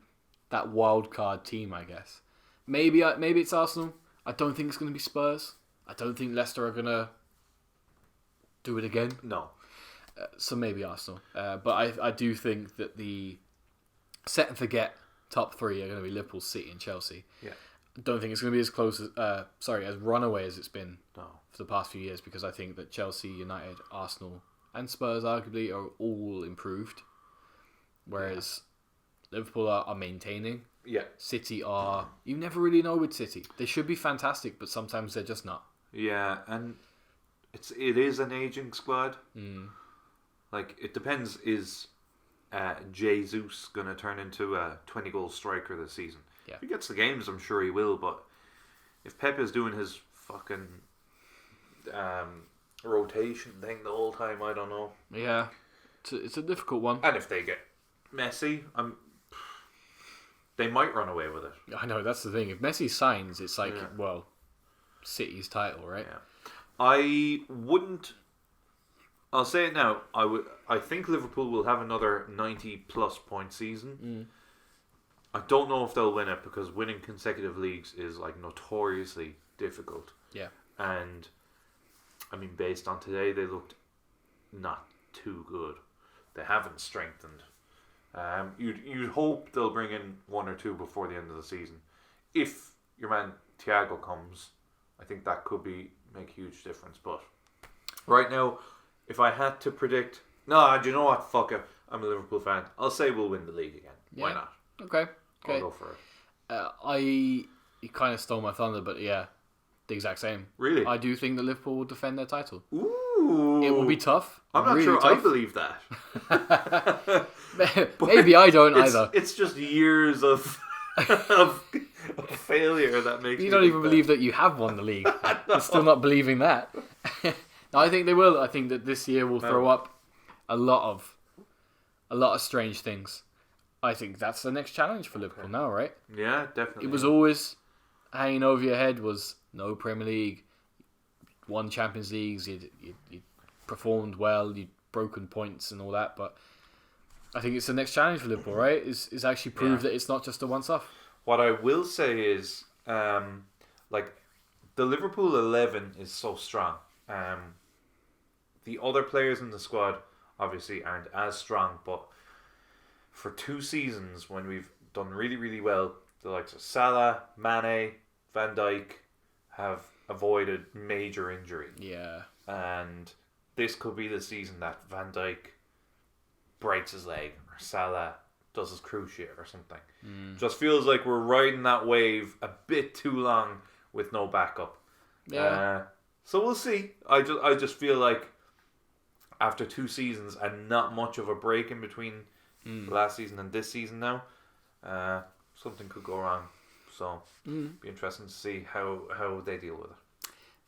that wild card team, I guess. Maybe it's Arsenal. I don't think it's going to be Spurs. I don't think Leicester are going to do it again. No. So maybe Arsenal. But I do think that the set and forget top three are going to be Liverpool, City and Chelsea. Yeah. I don't think it's going to be as close as runaway as it's been No. for the past few years, because I think that Chelsea, United, Arsenal and Spurs arguably are all improved. Whereas Liverpool are maintaining. Yeah. City are... You never really know with City. They should be fantastic, but sometimes they're just not. Yeah, and it is an aging squad. Like, it depends, is Jesus going to turn into a 20-goal striker this season? Yeah. If he gets the games, I'm sure he will. But if Pep is doing his fucking rotation thing the whole time, I don't know. Yeah, it's a difficult one. And if they get Messi, they might run away with it. I know, that's the thing. If Messi signs, it's like, well, City's title, right? Yeah. I wouldn't. I'll say it now. I think Liverpool will have another 90-plus point season. I don't know if they'll win it because winning consecutive leagues is like notoriously difficult. Yeah. And I mean, based on today, they looked not too good. They haven't strengthened. You'd hope they'll bring in one or two before the end of the season. If your man Thiago comes, I think that could make a huge difference. But right now, if I had to predict, do you know what? Fuck it. I'm a Liverpool fan. I'll say we'll win the league again. Yeah. Why not? Okay. I'll go for it. You kind of stole my thunder, but yeah, the exact same. Really? I do think that Liverpool will defend their title. Ooh. It will be tough. I'm not really sure tough. I believe that. Maybe I don't either. It's just years of of failure that makes You don't even believe that you have won the league. You're still not believing that. No, I think they will. I think that this year will throw up a lot of strange things. I think that's the next challenge for Liverpool now, right? Yeah, definitely. It was always hanging over your head was no Premier League, won Champions Leagues, you performed well, you'd broken points and all that, but I think it's the next challenge for Liverpool, right? Is actually prove that it's not just a once-off. What I will say is, like, the Liverpool 11 is so strong. The other players in the squad obviously aren't as strong, but for 2 seasons when we've done really, really well, the likes of Salah, Mane, Van Dijk have avoided major injury. Yeah. And this could be the season that Van Dijk breaks his leg or Salah does his cruciate or something. Just feels like we're riding that wave a bit too long with no backup. Yeah. So we'll see. I just feel like after 2 seasons and not much of a break in between last season and this season now, something could go wrong. So be interesting to see how they deal with it.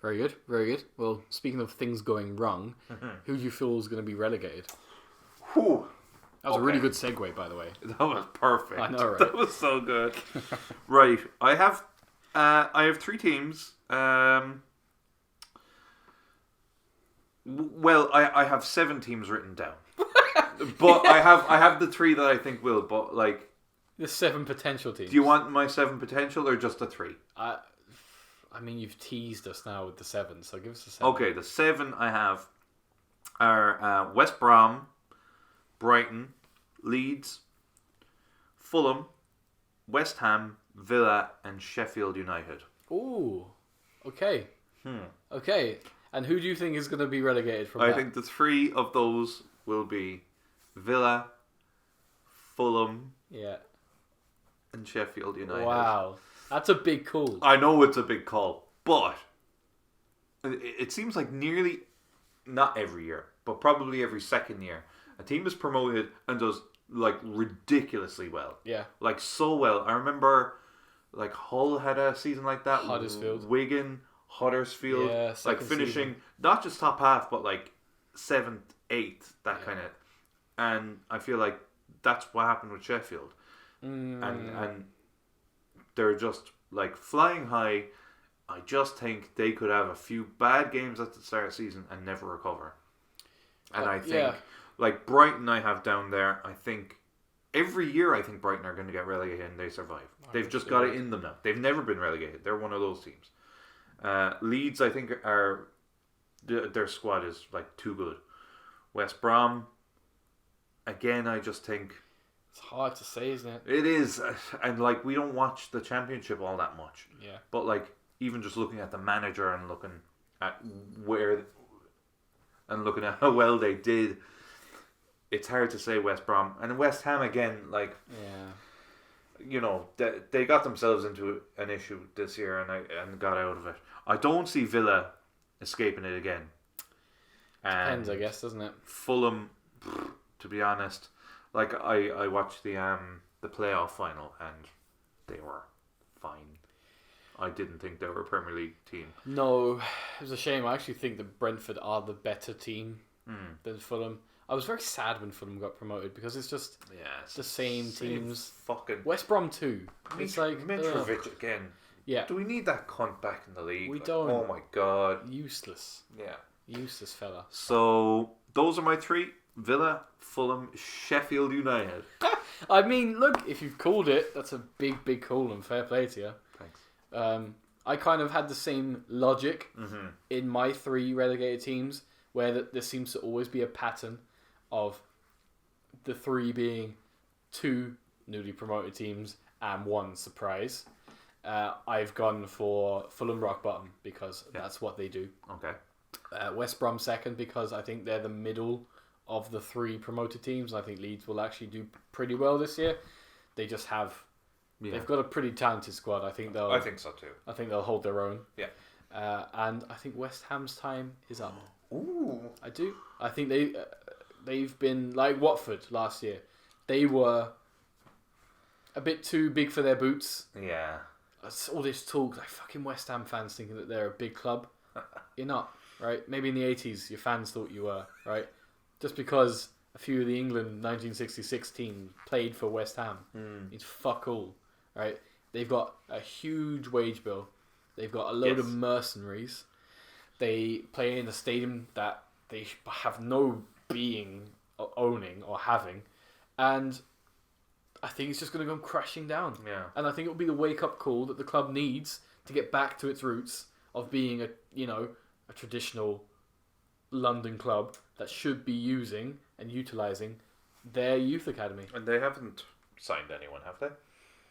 Very good, very good. Well, speaking of things going wrong, who do you feel is going to be relegated? Whew. That was a really good segue, by the way. That was perfect. I know, right? That was so good. Right, I have 3 teams. Well, I have 7 teams written down, but I have the 3 that I think will. But like, the 7 potential teams. do you want my 7 potential or just the 3? I mean, you've teased us now with the 7, so give us the 7. Okay, the 7 I have are West Brom, Brighton, Leeds, Fulham, West Ham, Villa, and Sheffield United. Ooh, okay. Okay, and who do you think is going to be relegated from I that? think the 3 of those will be Villa, Fulham, and Sheffield United. Wow, that's a big call. I know it's a big call, but it seems like nearly, not every year, but probably every second year, a team is promoted and does like ridiculously well. Yeah. Like so well. I remember like Hull had a season like that. Huddersfield. Wigan, Huddersfield. Yeah, like finishing season. not just top half, but like 7th, 8th, that kind of. And I feel like that's what happened with Sheffield. And they're just like flying high. I just think they could have a few bad games at the start of the season and never recover. And I think like Brighton I have down there, I think every year I think Brighton are going to get relegated and they survive. They've just got it in them now. They've never been relegated. They're one of those teams. Leeds I think are their squad is like too good. West Brom, again, I just think it's hard to say, isn't it? It is, and like we don't watch the Championship all that much. Yeah. But like even just looking at the manager and looking at where and looking at how well they did, it's hard to say West Brom and West Ham again. Like, you know, they got themselves into an issue this year and got out of it. I don't see Villa escaping it again. Depends, I guess, doesn't it? Fulham, to be honest, Like I watched the playoff final and they were fine. I didn't think they were a Premier League team. No, it was a shame. I actually think that Brentford are the better team than Fulham. I was very sad when Fulham got promoted because it's just the same teams. Fucking West Brom too. It's like Mitrovic again. Yeah. Do we need that cunt back in the league? We don't. Oh my god. Useless. Yeah. Useless fella. So those are my three: Villa, Fulham, Sheffield United. I mean, look, if you've called it, that's a big call and fair play to you. Thanks. I kind of had the same logic in my three relegated teams, where there seems to always be a pattern of the three being two newly promoted teams and one surprise. I've gone for Fulham rock bottom because that's what they do. Okay. West Brom second because I think they're the middle of the three promoted teams. I think Leeds will actually do pretty well this year. They just have... Yeah. They've got a pretty talented squad. I think so too. I think they'll hold their own. Yeah. And I think West Ham's time is up. Ooh. I do. I think they've been like Watford last year. They were a bit too big for their boots. Yeah. All this talk, like fucking West Ham fans thinking that they're a big club. You're not, right? Maybe in the 80s your fans thought you were, right? Just because a few of the England 1966 team played for West Ham. It's fuck all. Right, they've got a huge wage bill. They've got a load of mercenaries. They play in a stadium that they have no being owning or having, and I think it's just going to go crashing down. Yeah, and I think it will be the wake up call that the club needs to get back to its roots of being a traditional London club that should be using and utilising their youth academy. And they haven't signed anyone, have they?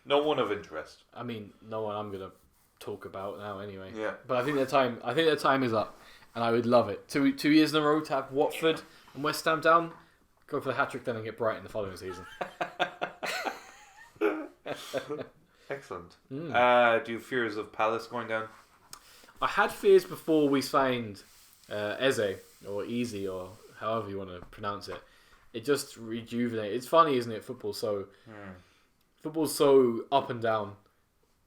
No one of interest. I mean, no one I'm gonna talk about now anyway. Yeah. But I think their time is up, and I would love it. 2 years in a row to have Watford and West Ham down. Go for the hat trick then and get Brighton the following season. Excellent. Do you have fears of Palace going down? I had fears before we signed Eze or Easy or however you want to pronounce it. It just rejuvenated. It's funny, isn't it? Football's so up and down.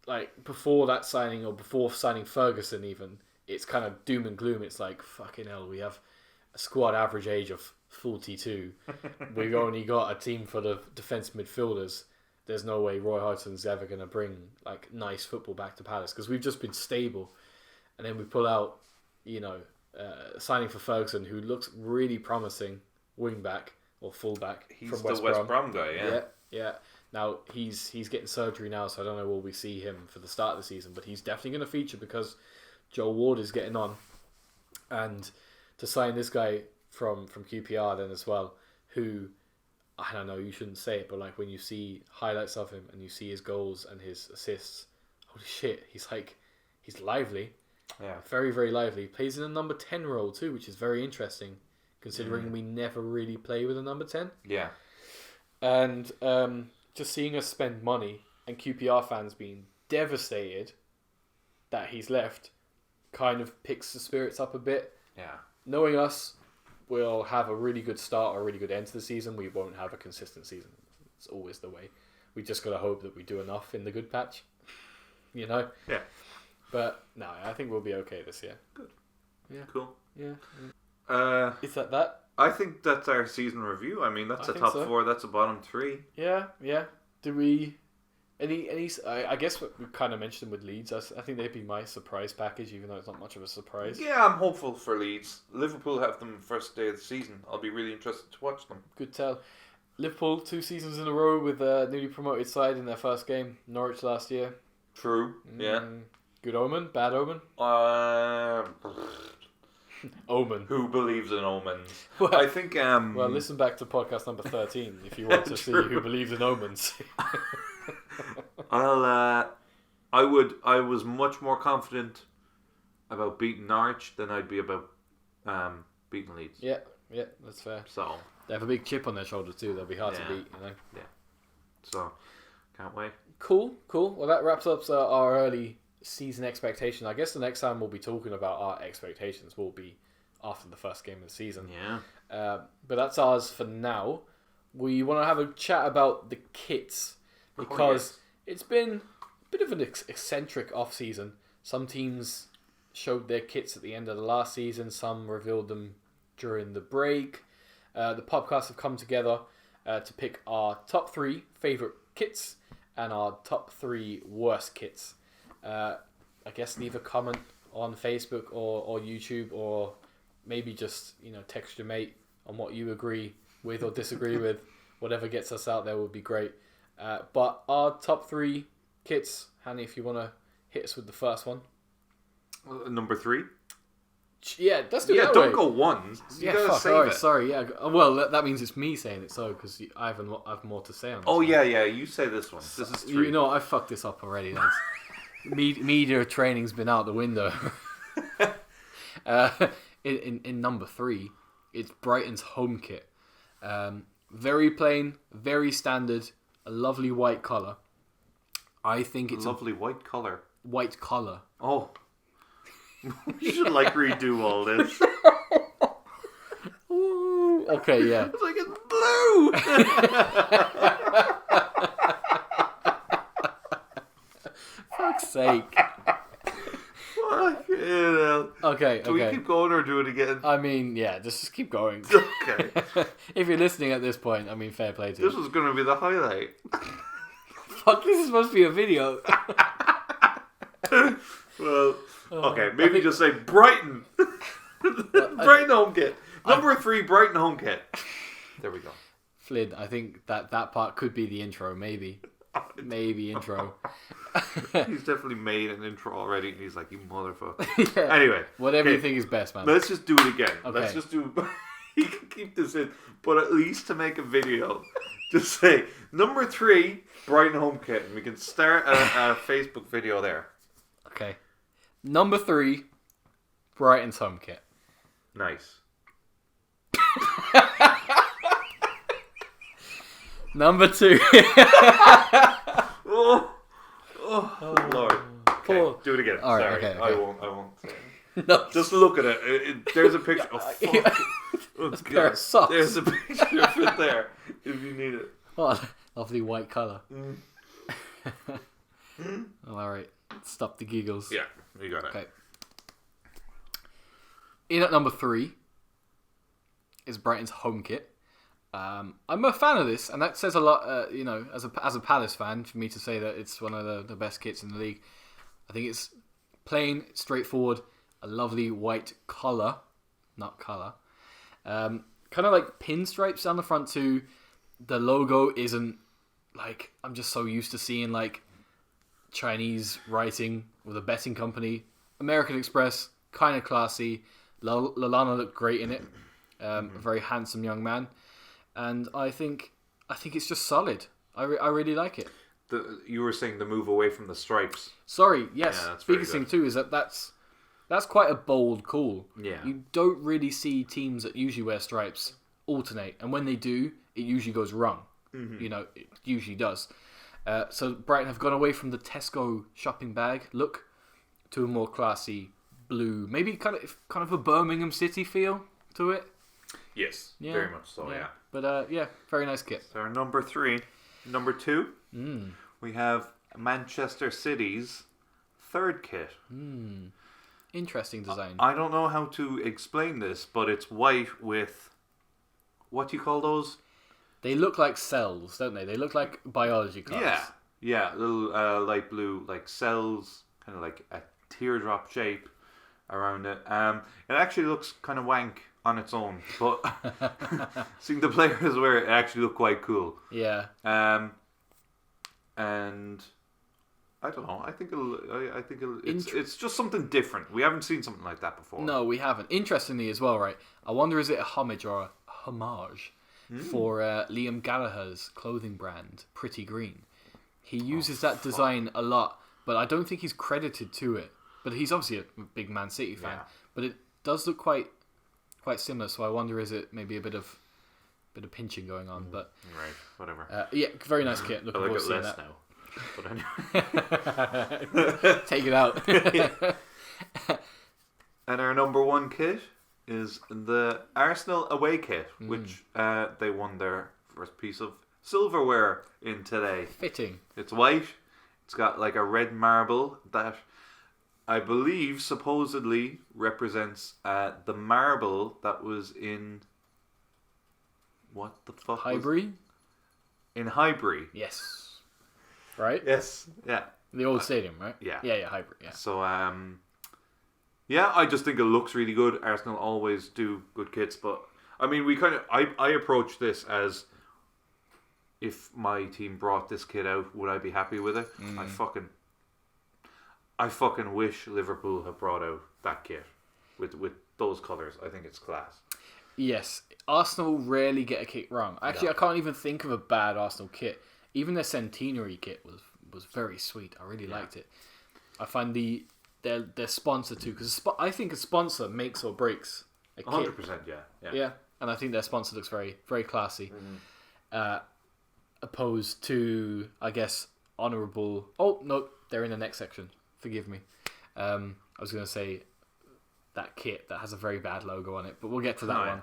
Like, before that signing, or before signing Ferguson even, it's kind of doom and gloom. It's like, fucking hell, we have a squad average age of 42. We've only got a team full of defence midfielders. There's no way Roy Hodgson's ever going to bring, like, nice football back to Palace, because we've just been stable. And then we pull out, signing for Ferguson, who looks really promising, wing-back or full-back. He's from the West Brom guy, Yeah. Now, he's getting surgery now, so I don't know will we see him for the start of the season, but he's definitely going to feature because Joel Ward is getting on. And to sign this guy from QPR then as well, who, I don't know, you shouldn't say it, but like when you see highlights of him and you see his goals and his assists, holy shit, he's lively. Yeah. Very, very lively. Plays in a number 10 role too, which is very interesting, considering we never really play with a number 10. Yeah. And just seeing us spend money and QPR fans being devastated that he's left kind of picks the spirits up a bit. Yeah. Knowing us, we'll have a really good start or a really good end to the season. We won't have a consistent season. It's always the way. We just got to hope that we do enough in the good patch. Yeah. But no, I think we'll be okay this year. Good. Yeah. Cool. Yeah. Is that? I think that's our season review. I mean, that's a top 4, that's a bottom 3. Yeah. Do we... Any? I guess we kind of mentioned them with Leeds. I think they'd be my surprise package, even though it's not much of a surprise. Yeah, I'm hopeful for Leeds. Liverpool have them first day of the season. I'll be really interested to watch them. Good tell. Liverpool 2 seasons in a row with a newly promoted side in their first game. Norwich last year. True. Yeah. Good omen? Bad omen? Omen. Who believes in omens? Well, I think. Well, listen back to podcast number 13 if you want to see who believes in omens. I was much more confident about beating Norwich than I'd be about beating Leeds. Yeah, that's fair. So they have a big chip on their shoulder too. They'll be hard to beat, Yeah. So can't wait. Cool. Well, that wraps up our early season expectations. I guess the next time we'll be talking about our expectations will be after the first game of the season. Yeah. But that's ours for now. we want to have a chat about the kits because it's been a bit of an eccentric off-season. Some teams showed their kits at the end of the last season. Some revealed them during the break. The PUPcast have come together to pick our top 3 favourite kits and our top 3 worst kits. I guess leave a comment on Facebook or YouTube, or maybe just text your mate on what you agree with or disagree with. Whatever gets us out there would be great. But our top 3 kits, Hanny, if you want to hit us with the first one. Number 3? Yeah, let's do it that don't way. go 1. You gotta fuck, save all right, it. sorry, yeah. Well, that means it's me saying it, so, because I have more to say on this one. Yeah, you say this one. This is 3. I fucked this up already. Media training's been out the window. In number 3, it's Brighton's home kit. Very plain, very standard, a lovely white colour. I think it's lovely white colour. White collar. Oh. You should redo all this. Ooh, okay, yeah. It's like it's blue. Fuck's sake. Fucking hell. Okay. Do we keep going or do it again? I mean, yeah, just keep going. Okay. If you're listening at this point, I mean, fair play to you. This was going to be the highlight. Fuck, this is supposed to be a video. Well, okay, maybe just say Brighton. Brighton home kit. Number 3, Brighton home kit. There we go. Flynn, I think that part could be the intro, maybe. Maybe intro. He's definitely made an intro already, and he's like, you motherfucker. Yeah. Anyway. Whatever you think is best, man. Let's just do it again. Okay. Let's just do... You can keep this in, but at least to make a video, just say, number 3, Brighton home kit, and we can start a Facebook video there. Okay. Number 3, Brighton's home kit. Nice. Number 2. Oh, Lord. Okay, do it again. All right, Sorry, okay. I won't. No. Just look at it. There's a picture. Oh, fuck. Oh, That's a pair of socks. There's a picture of it there, if you need it. Oh, lovely white colour. Alright. Stop the giggles. Yeah, you got it. Okay. In at number 3 is Brighton's home kit. I'm a fan of this, and that says a lot. As a Palace fan, for me to say that it's one of the best kits in the league. I think it's plain, straightforward, a lovely white collar, not colour. Kind of like pinstripes down the front too. The logo isn't I'm just so used to seeing Chinese writing with a betting company. American Express, kind of classy. Lallana looked great in it. A very handsome young man. And I think it's just solid. I really like it. You were saying the move away from the stripes. Sorry, yes. Yeah, that's very biggest thing good. too is that's quite a bold call. Yeah. You don't really see teams that usually wear stripes alternate, and when they do, it usually goes wrong. It usually does. So Brighton have gone away from the Tesco shopping bag look to a more classy blue, maybe kind of a Birmingham City feel to it. Yes, Yeah. very much so. Yeah. But very nice kit. So our number 3, number 2, we have Manchester City's third kit. Interesting design. I don't know how to explain this, but it's white with what do you call those? They look like cells, don't they? They look like biology cards. Yeah, little light blue cells, kind of like a teardrop shape around it. It actually looks kind of wank on its own, but seeing the players wear it actually look quite cool. Yeah. And I don't know. I think it's just something different. We haven't seen something like that before. No, we haven't. Interestingly as well, right? I wonder, is it a homage or a homage for Liam Gallagher's clothing brand, Pretty Green? He uses that design a lot, but I don't think he's credited to it. But he's obviously a big Man City fan. Yeah. But it does look quite similar. So I wonder, is it maybe a bit of pinching going on? But Right, whatever. yeah, very nice kit. I Looking like forward it to seeing less that. now. But anyway. Take it out. And our number 1 kit is the Arsenal away kit, which they won their first piece of silverware in today. Fitting. It's white. It's got like a red marble that I believe supposedly represents the marble that was in what the fuck? Highbury? In Highbury. Yes. Right? Yes. Yeah. The old stadium, right? Yeah. Yeah, Highbury, yeah. So yeah, I just think it looks really good. Arsenal always do good kits, but I mean, I approach this as, if my team brought this kit out, would I be happy with it? I fucking wish Liverpool had brought out that kit with those colours. I think it's class. Yes, Arsenal rarely get a kit wrong. Actually, I can't even think of a bad Arsenal kit. Even their centenary kit was very sweet. I really liked it. I find their sponsor too, because I think a sponsor makes or breaks a kit. 100%, yeah. And I think their sponsor looks very, very classy. Opposed to, I guess, honourable... Oh, no, they're in the next section. Forgive me. I was going to say that kit that has a very bad logo on it, but we'll get to that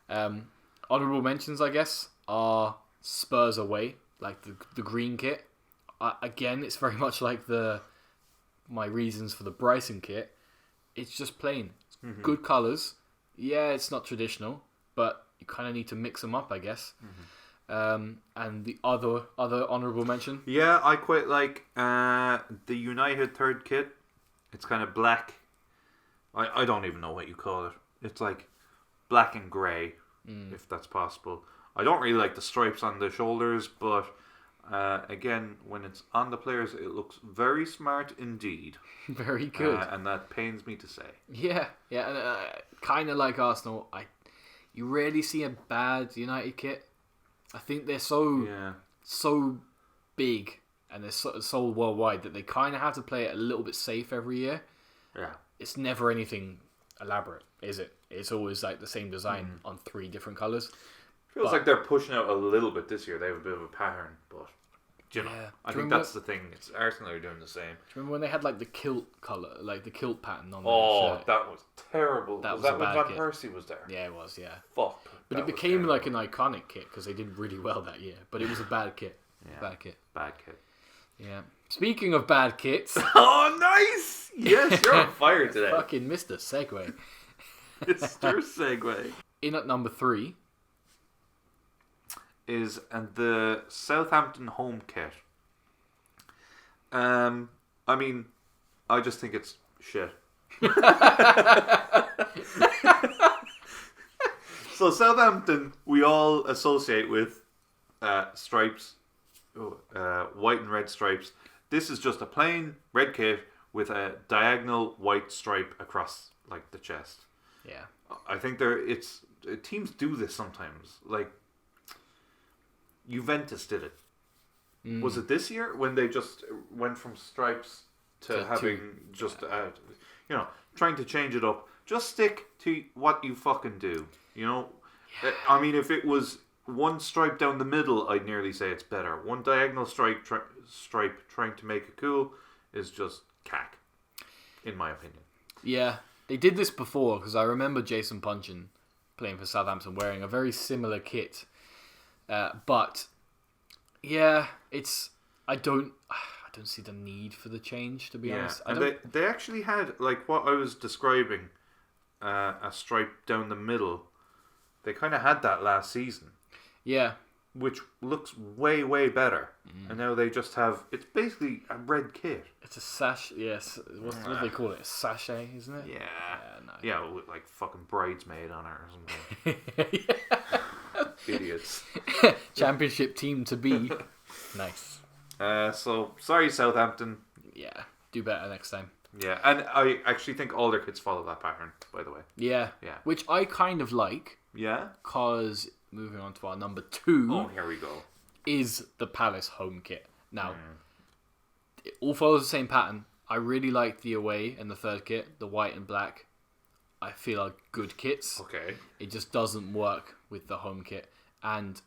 one. Honourable mentions, I guess, are Spurs away, like the green kit. Again, it's very much like my reasons for the Bryson kit. It's just plain. It's good colours. Yeah, it's not traditional, but you kind of need to mix them up, I guess. And the other honourable mention? Yeah, I quite like the United third kit. It's kind of black. I don't even know what you call it. It's like black and grey, if that's possible. I don't really like the stripes on the shoulders, but again, when it's on the players, it looks very smart indeed. Very good. And that pains me to say. Yeah. And, kind of like Arsenal, you rarely see a bad United kit. I think they're so big and they're so worldwide that they kind of have to play it a little bit safe every year. Yeah. It's never anything elaborate, is it? It's always like the same design on 3 different colours. Feels like they're pushing out a little bit this year. They have a bit of a pattern, but I think that's the thing. It's Arsenal are doing the same. Do you remember when they had like the kilt colour, like the kilt pattern on their shirt? That was terrible. That was that a when bad Van kit. Persie was there? Yeah, it was, yeah. Fuck. But it became like an iconic kit because they did really well that year. But it was a bad kit. Bad kit. Yeah. Speaking of bad kits. Oh, nice! Yes, you're on fire today. Fucking Mr. Segway. Mr. Segway. In at number 3 is the Southampton home kit. I mean, I just think it's shit. So Southampton, we all associate with stripes, white and red stripes. This is just a plain red kit with a diagonal white stripe across like the chest. Yeah. I think teams do this sometimes. Like Juventus did it. Was it this year when they just went from stripes to having just trying to change it up? Just stick to what you fucking do. You know, I mean, if it was one stripe down the middle, I'd nearly say it's better. One diagonal stripe trying to make it cool is just cack, in my opinion. Yeah, they did this before because I remember Jason Punchin playing for Southampton wearing a very similar kit, but yeah, I don't see the need for the change, to be honest. And they actually had like what I was describing, a stripe down the middle. They kind of had that last season. Yeah. Which looks way, way better. And now they just have... It's basically a red kit. It's a sash... Yes. What do they call it? A sachet, isn't it? Yeah. Yeah, with like fucking bridesmaid on it or something. Idiots. Championship team to be. Nice. So, sorry Southampton. Yeah. Do better next time. Yeah, and I actually think all their kits follow that pattern, by the way. Yeah. Which I kind of like. Yeah? Because, moving on to our number 2... Oh, here we go. ...is the Palace home kit. Now, it all follows the same pattern. I really like the away and the third kit, the white and black. I feel are good kits. Okay. It just doesn't work with the home kit. And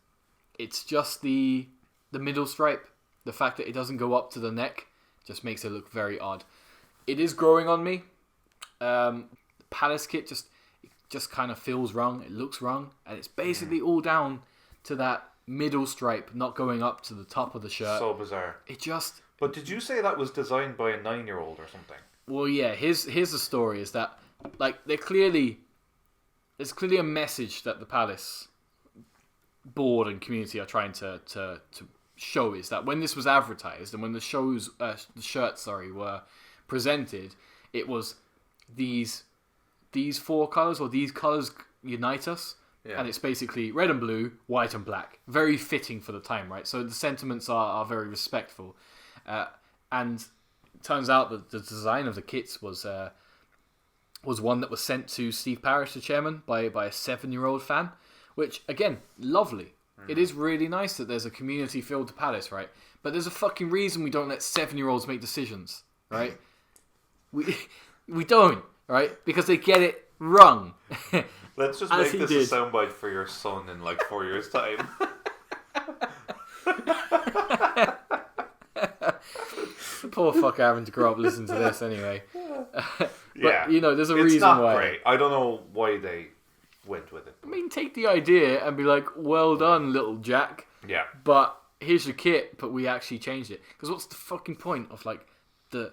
it's just the middle stripe. The fact that it doesn't go up to the neck just makes it look very odd. It is growing on me. The Palace kit just kind of feels wrong. It looks wrong. And it's basically all down to that middle stripe not going up to the top of the shirt. So bizarre. It just... But did you say that was designed by a 9-year-old or something? Well, yeah, here's the story, is that, like, there's clearly a message that the Palace board and community are trying to show, is that when this was advertised and when the shirts were presented, it was these 4 colours, or these colours unite us. Yeah. And it's basically red and blue, white and black. Very fitting for the time, right? So the sentiments are very respectful. And it turns out that the design of the kits was one that was sent to Steve Parish, the chairman, by a 7-year-old fan, which, again, lovely. It is really nice that there's a community filled to Palace, right? But there's a fucking reason we don't let 7-year-olds make decisions, right? we don't, right? Because they get it wrong. Let's just make this a soundbite for your son in like 4 years' time. Poor fucker having to grow up listening to this anyway. But, yeah, you know, there's a it's reason not why. Great. I don't know why they went with it. I mean, take the idea and be like, well done, little Jack. Yeah. But here's your kit, but we actually changed it. Because what's the fucking point of, like, the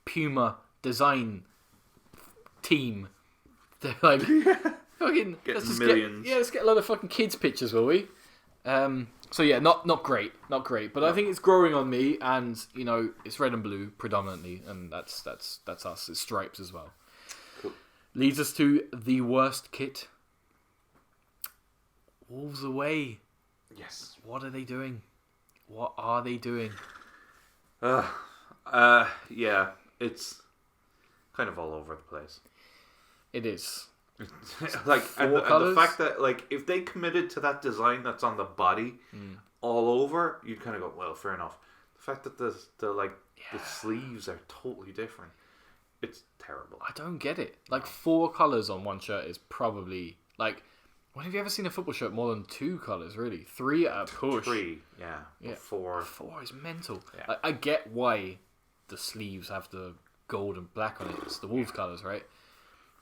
Puma design team? They're like, fucking, let's get a lot of fucking kids' pictures, will we? So yeah, not great, but I think it's growing on me, and you know, it's red and blue predominantly, and that's us. It's stripes as well. Cool. Leads us to the worst kit. Wolves away. Yes. What are they doing? What are they doing? Yeah, it's kind of all over the place. It is. Like, and the fact that, like, if they committed to that design that's on the body all over, you'd kind of go, well, fair enough. The fact that the sleeves are totally different, it's terrible. I don't get it. Like, 4 colours on one shirt is probably, like, when have you ever seen a football shirt more than 2 colours, really? 3 at a push. 3, yeah. 4. 4 is mental. Yeah. Like, I get why the sleeves have the gold and black on it. It's the Wolves colours, right?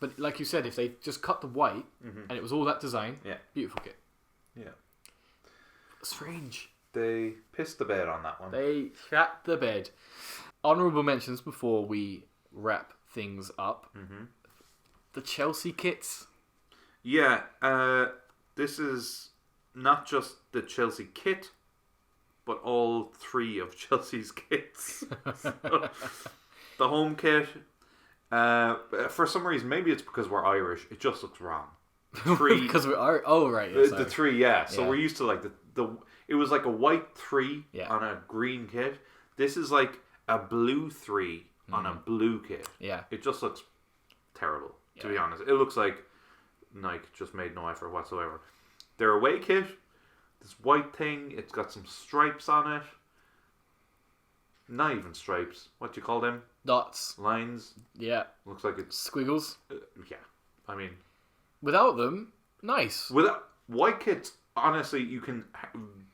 But like you said, if they just cut the white and it was all that design, beautiful kit. Yeah. Strange. They pissed the bed on that one. They shat the bed. Honourable mentions before we wrap things up. Mm-hmm. The Chelsea kits. Yeah, this is not just the Chelsea kit, but all 3 of Chelsea's kits. So, the home kit. For some reason, maybe it's because we're Irish, it just looks wrong. 3 because we're Irish. Oh right, the 3, yeah. So we're used to like the it was like a white 3 on a green kit. This is like a blue 3 on a blue kit. Yeah, it just looks terrible. To be honest, it looks like Nike just made no effort whatsoever. Their away kit, this white thing, it's got some stripes on it. Not even stripes. What do you call them? Dots. Lines. Yeah. Looks like it's... Squiggles. Yeah. I mean... Without them, nice. Without white kits, honestly, you can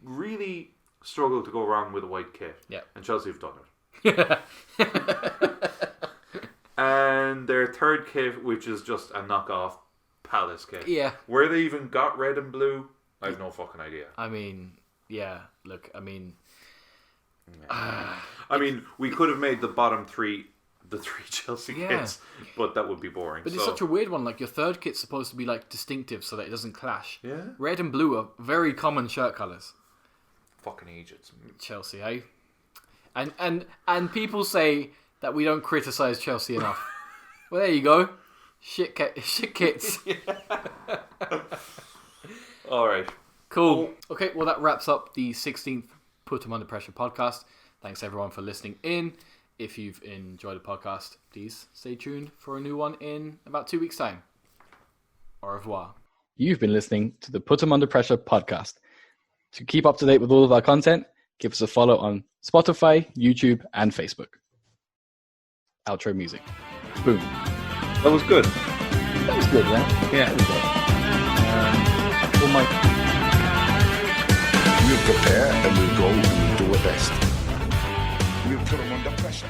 really struggle to go wrong with a white kit. Yeah. And Chelsea have done it. And their third kit, which is just a knockoff Palace kit. Yeah. Where they even got red and blue, I have no fucking idea. I mean, yeah. Look, I mean... I mean, we could have made the bottom 3 the 3 Chelsea kits, but that would be boring. But it's such a weird one. Like, your third kit's supposed to be like distinctive so that it doesn't clash. Yeah. Red and blue are very common shirt colours. Fucking Egypt. Chelsea, eh? And people say that we don't criticise Chelsea enough. Well, there you go. Shit kits. All right. Cool. Okay, well, that wraps up the 16th Put 'em Under Pressure podcast. Thanks everyone for listening in. If you've enjoyed the podcast, please stay tuned for a new one in about 2 weeks' time. Au revoir. You've been listening to the Put 'em Under Pressure podcast. To keep up to date with all of our content, give us a follow on Spotify, YouTube, and Facebook. Outro music. Boom. That was good. That was good, yeah? Yeah. We'll prepare and we'll go and we'll do our best. We'll put them under pressure.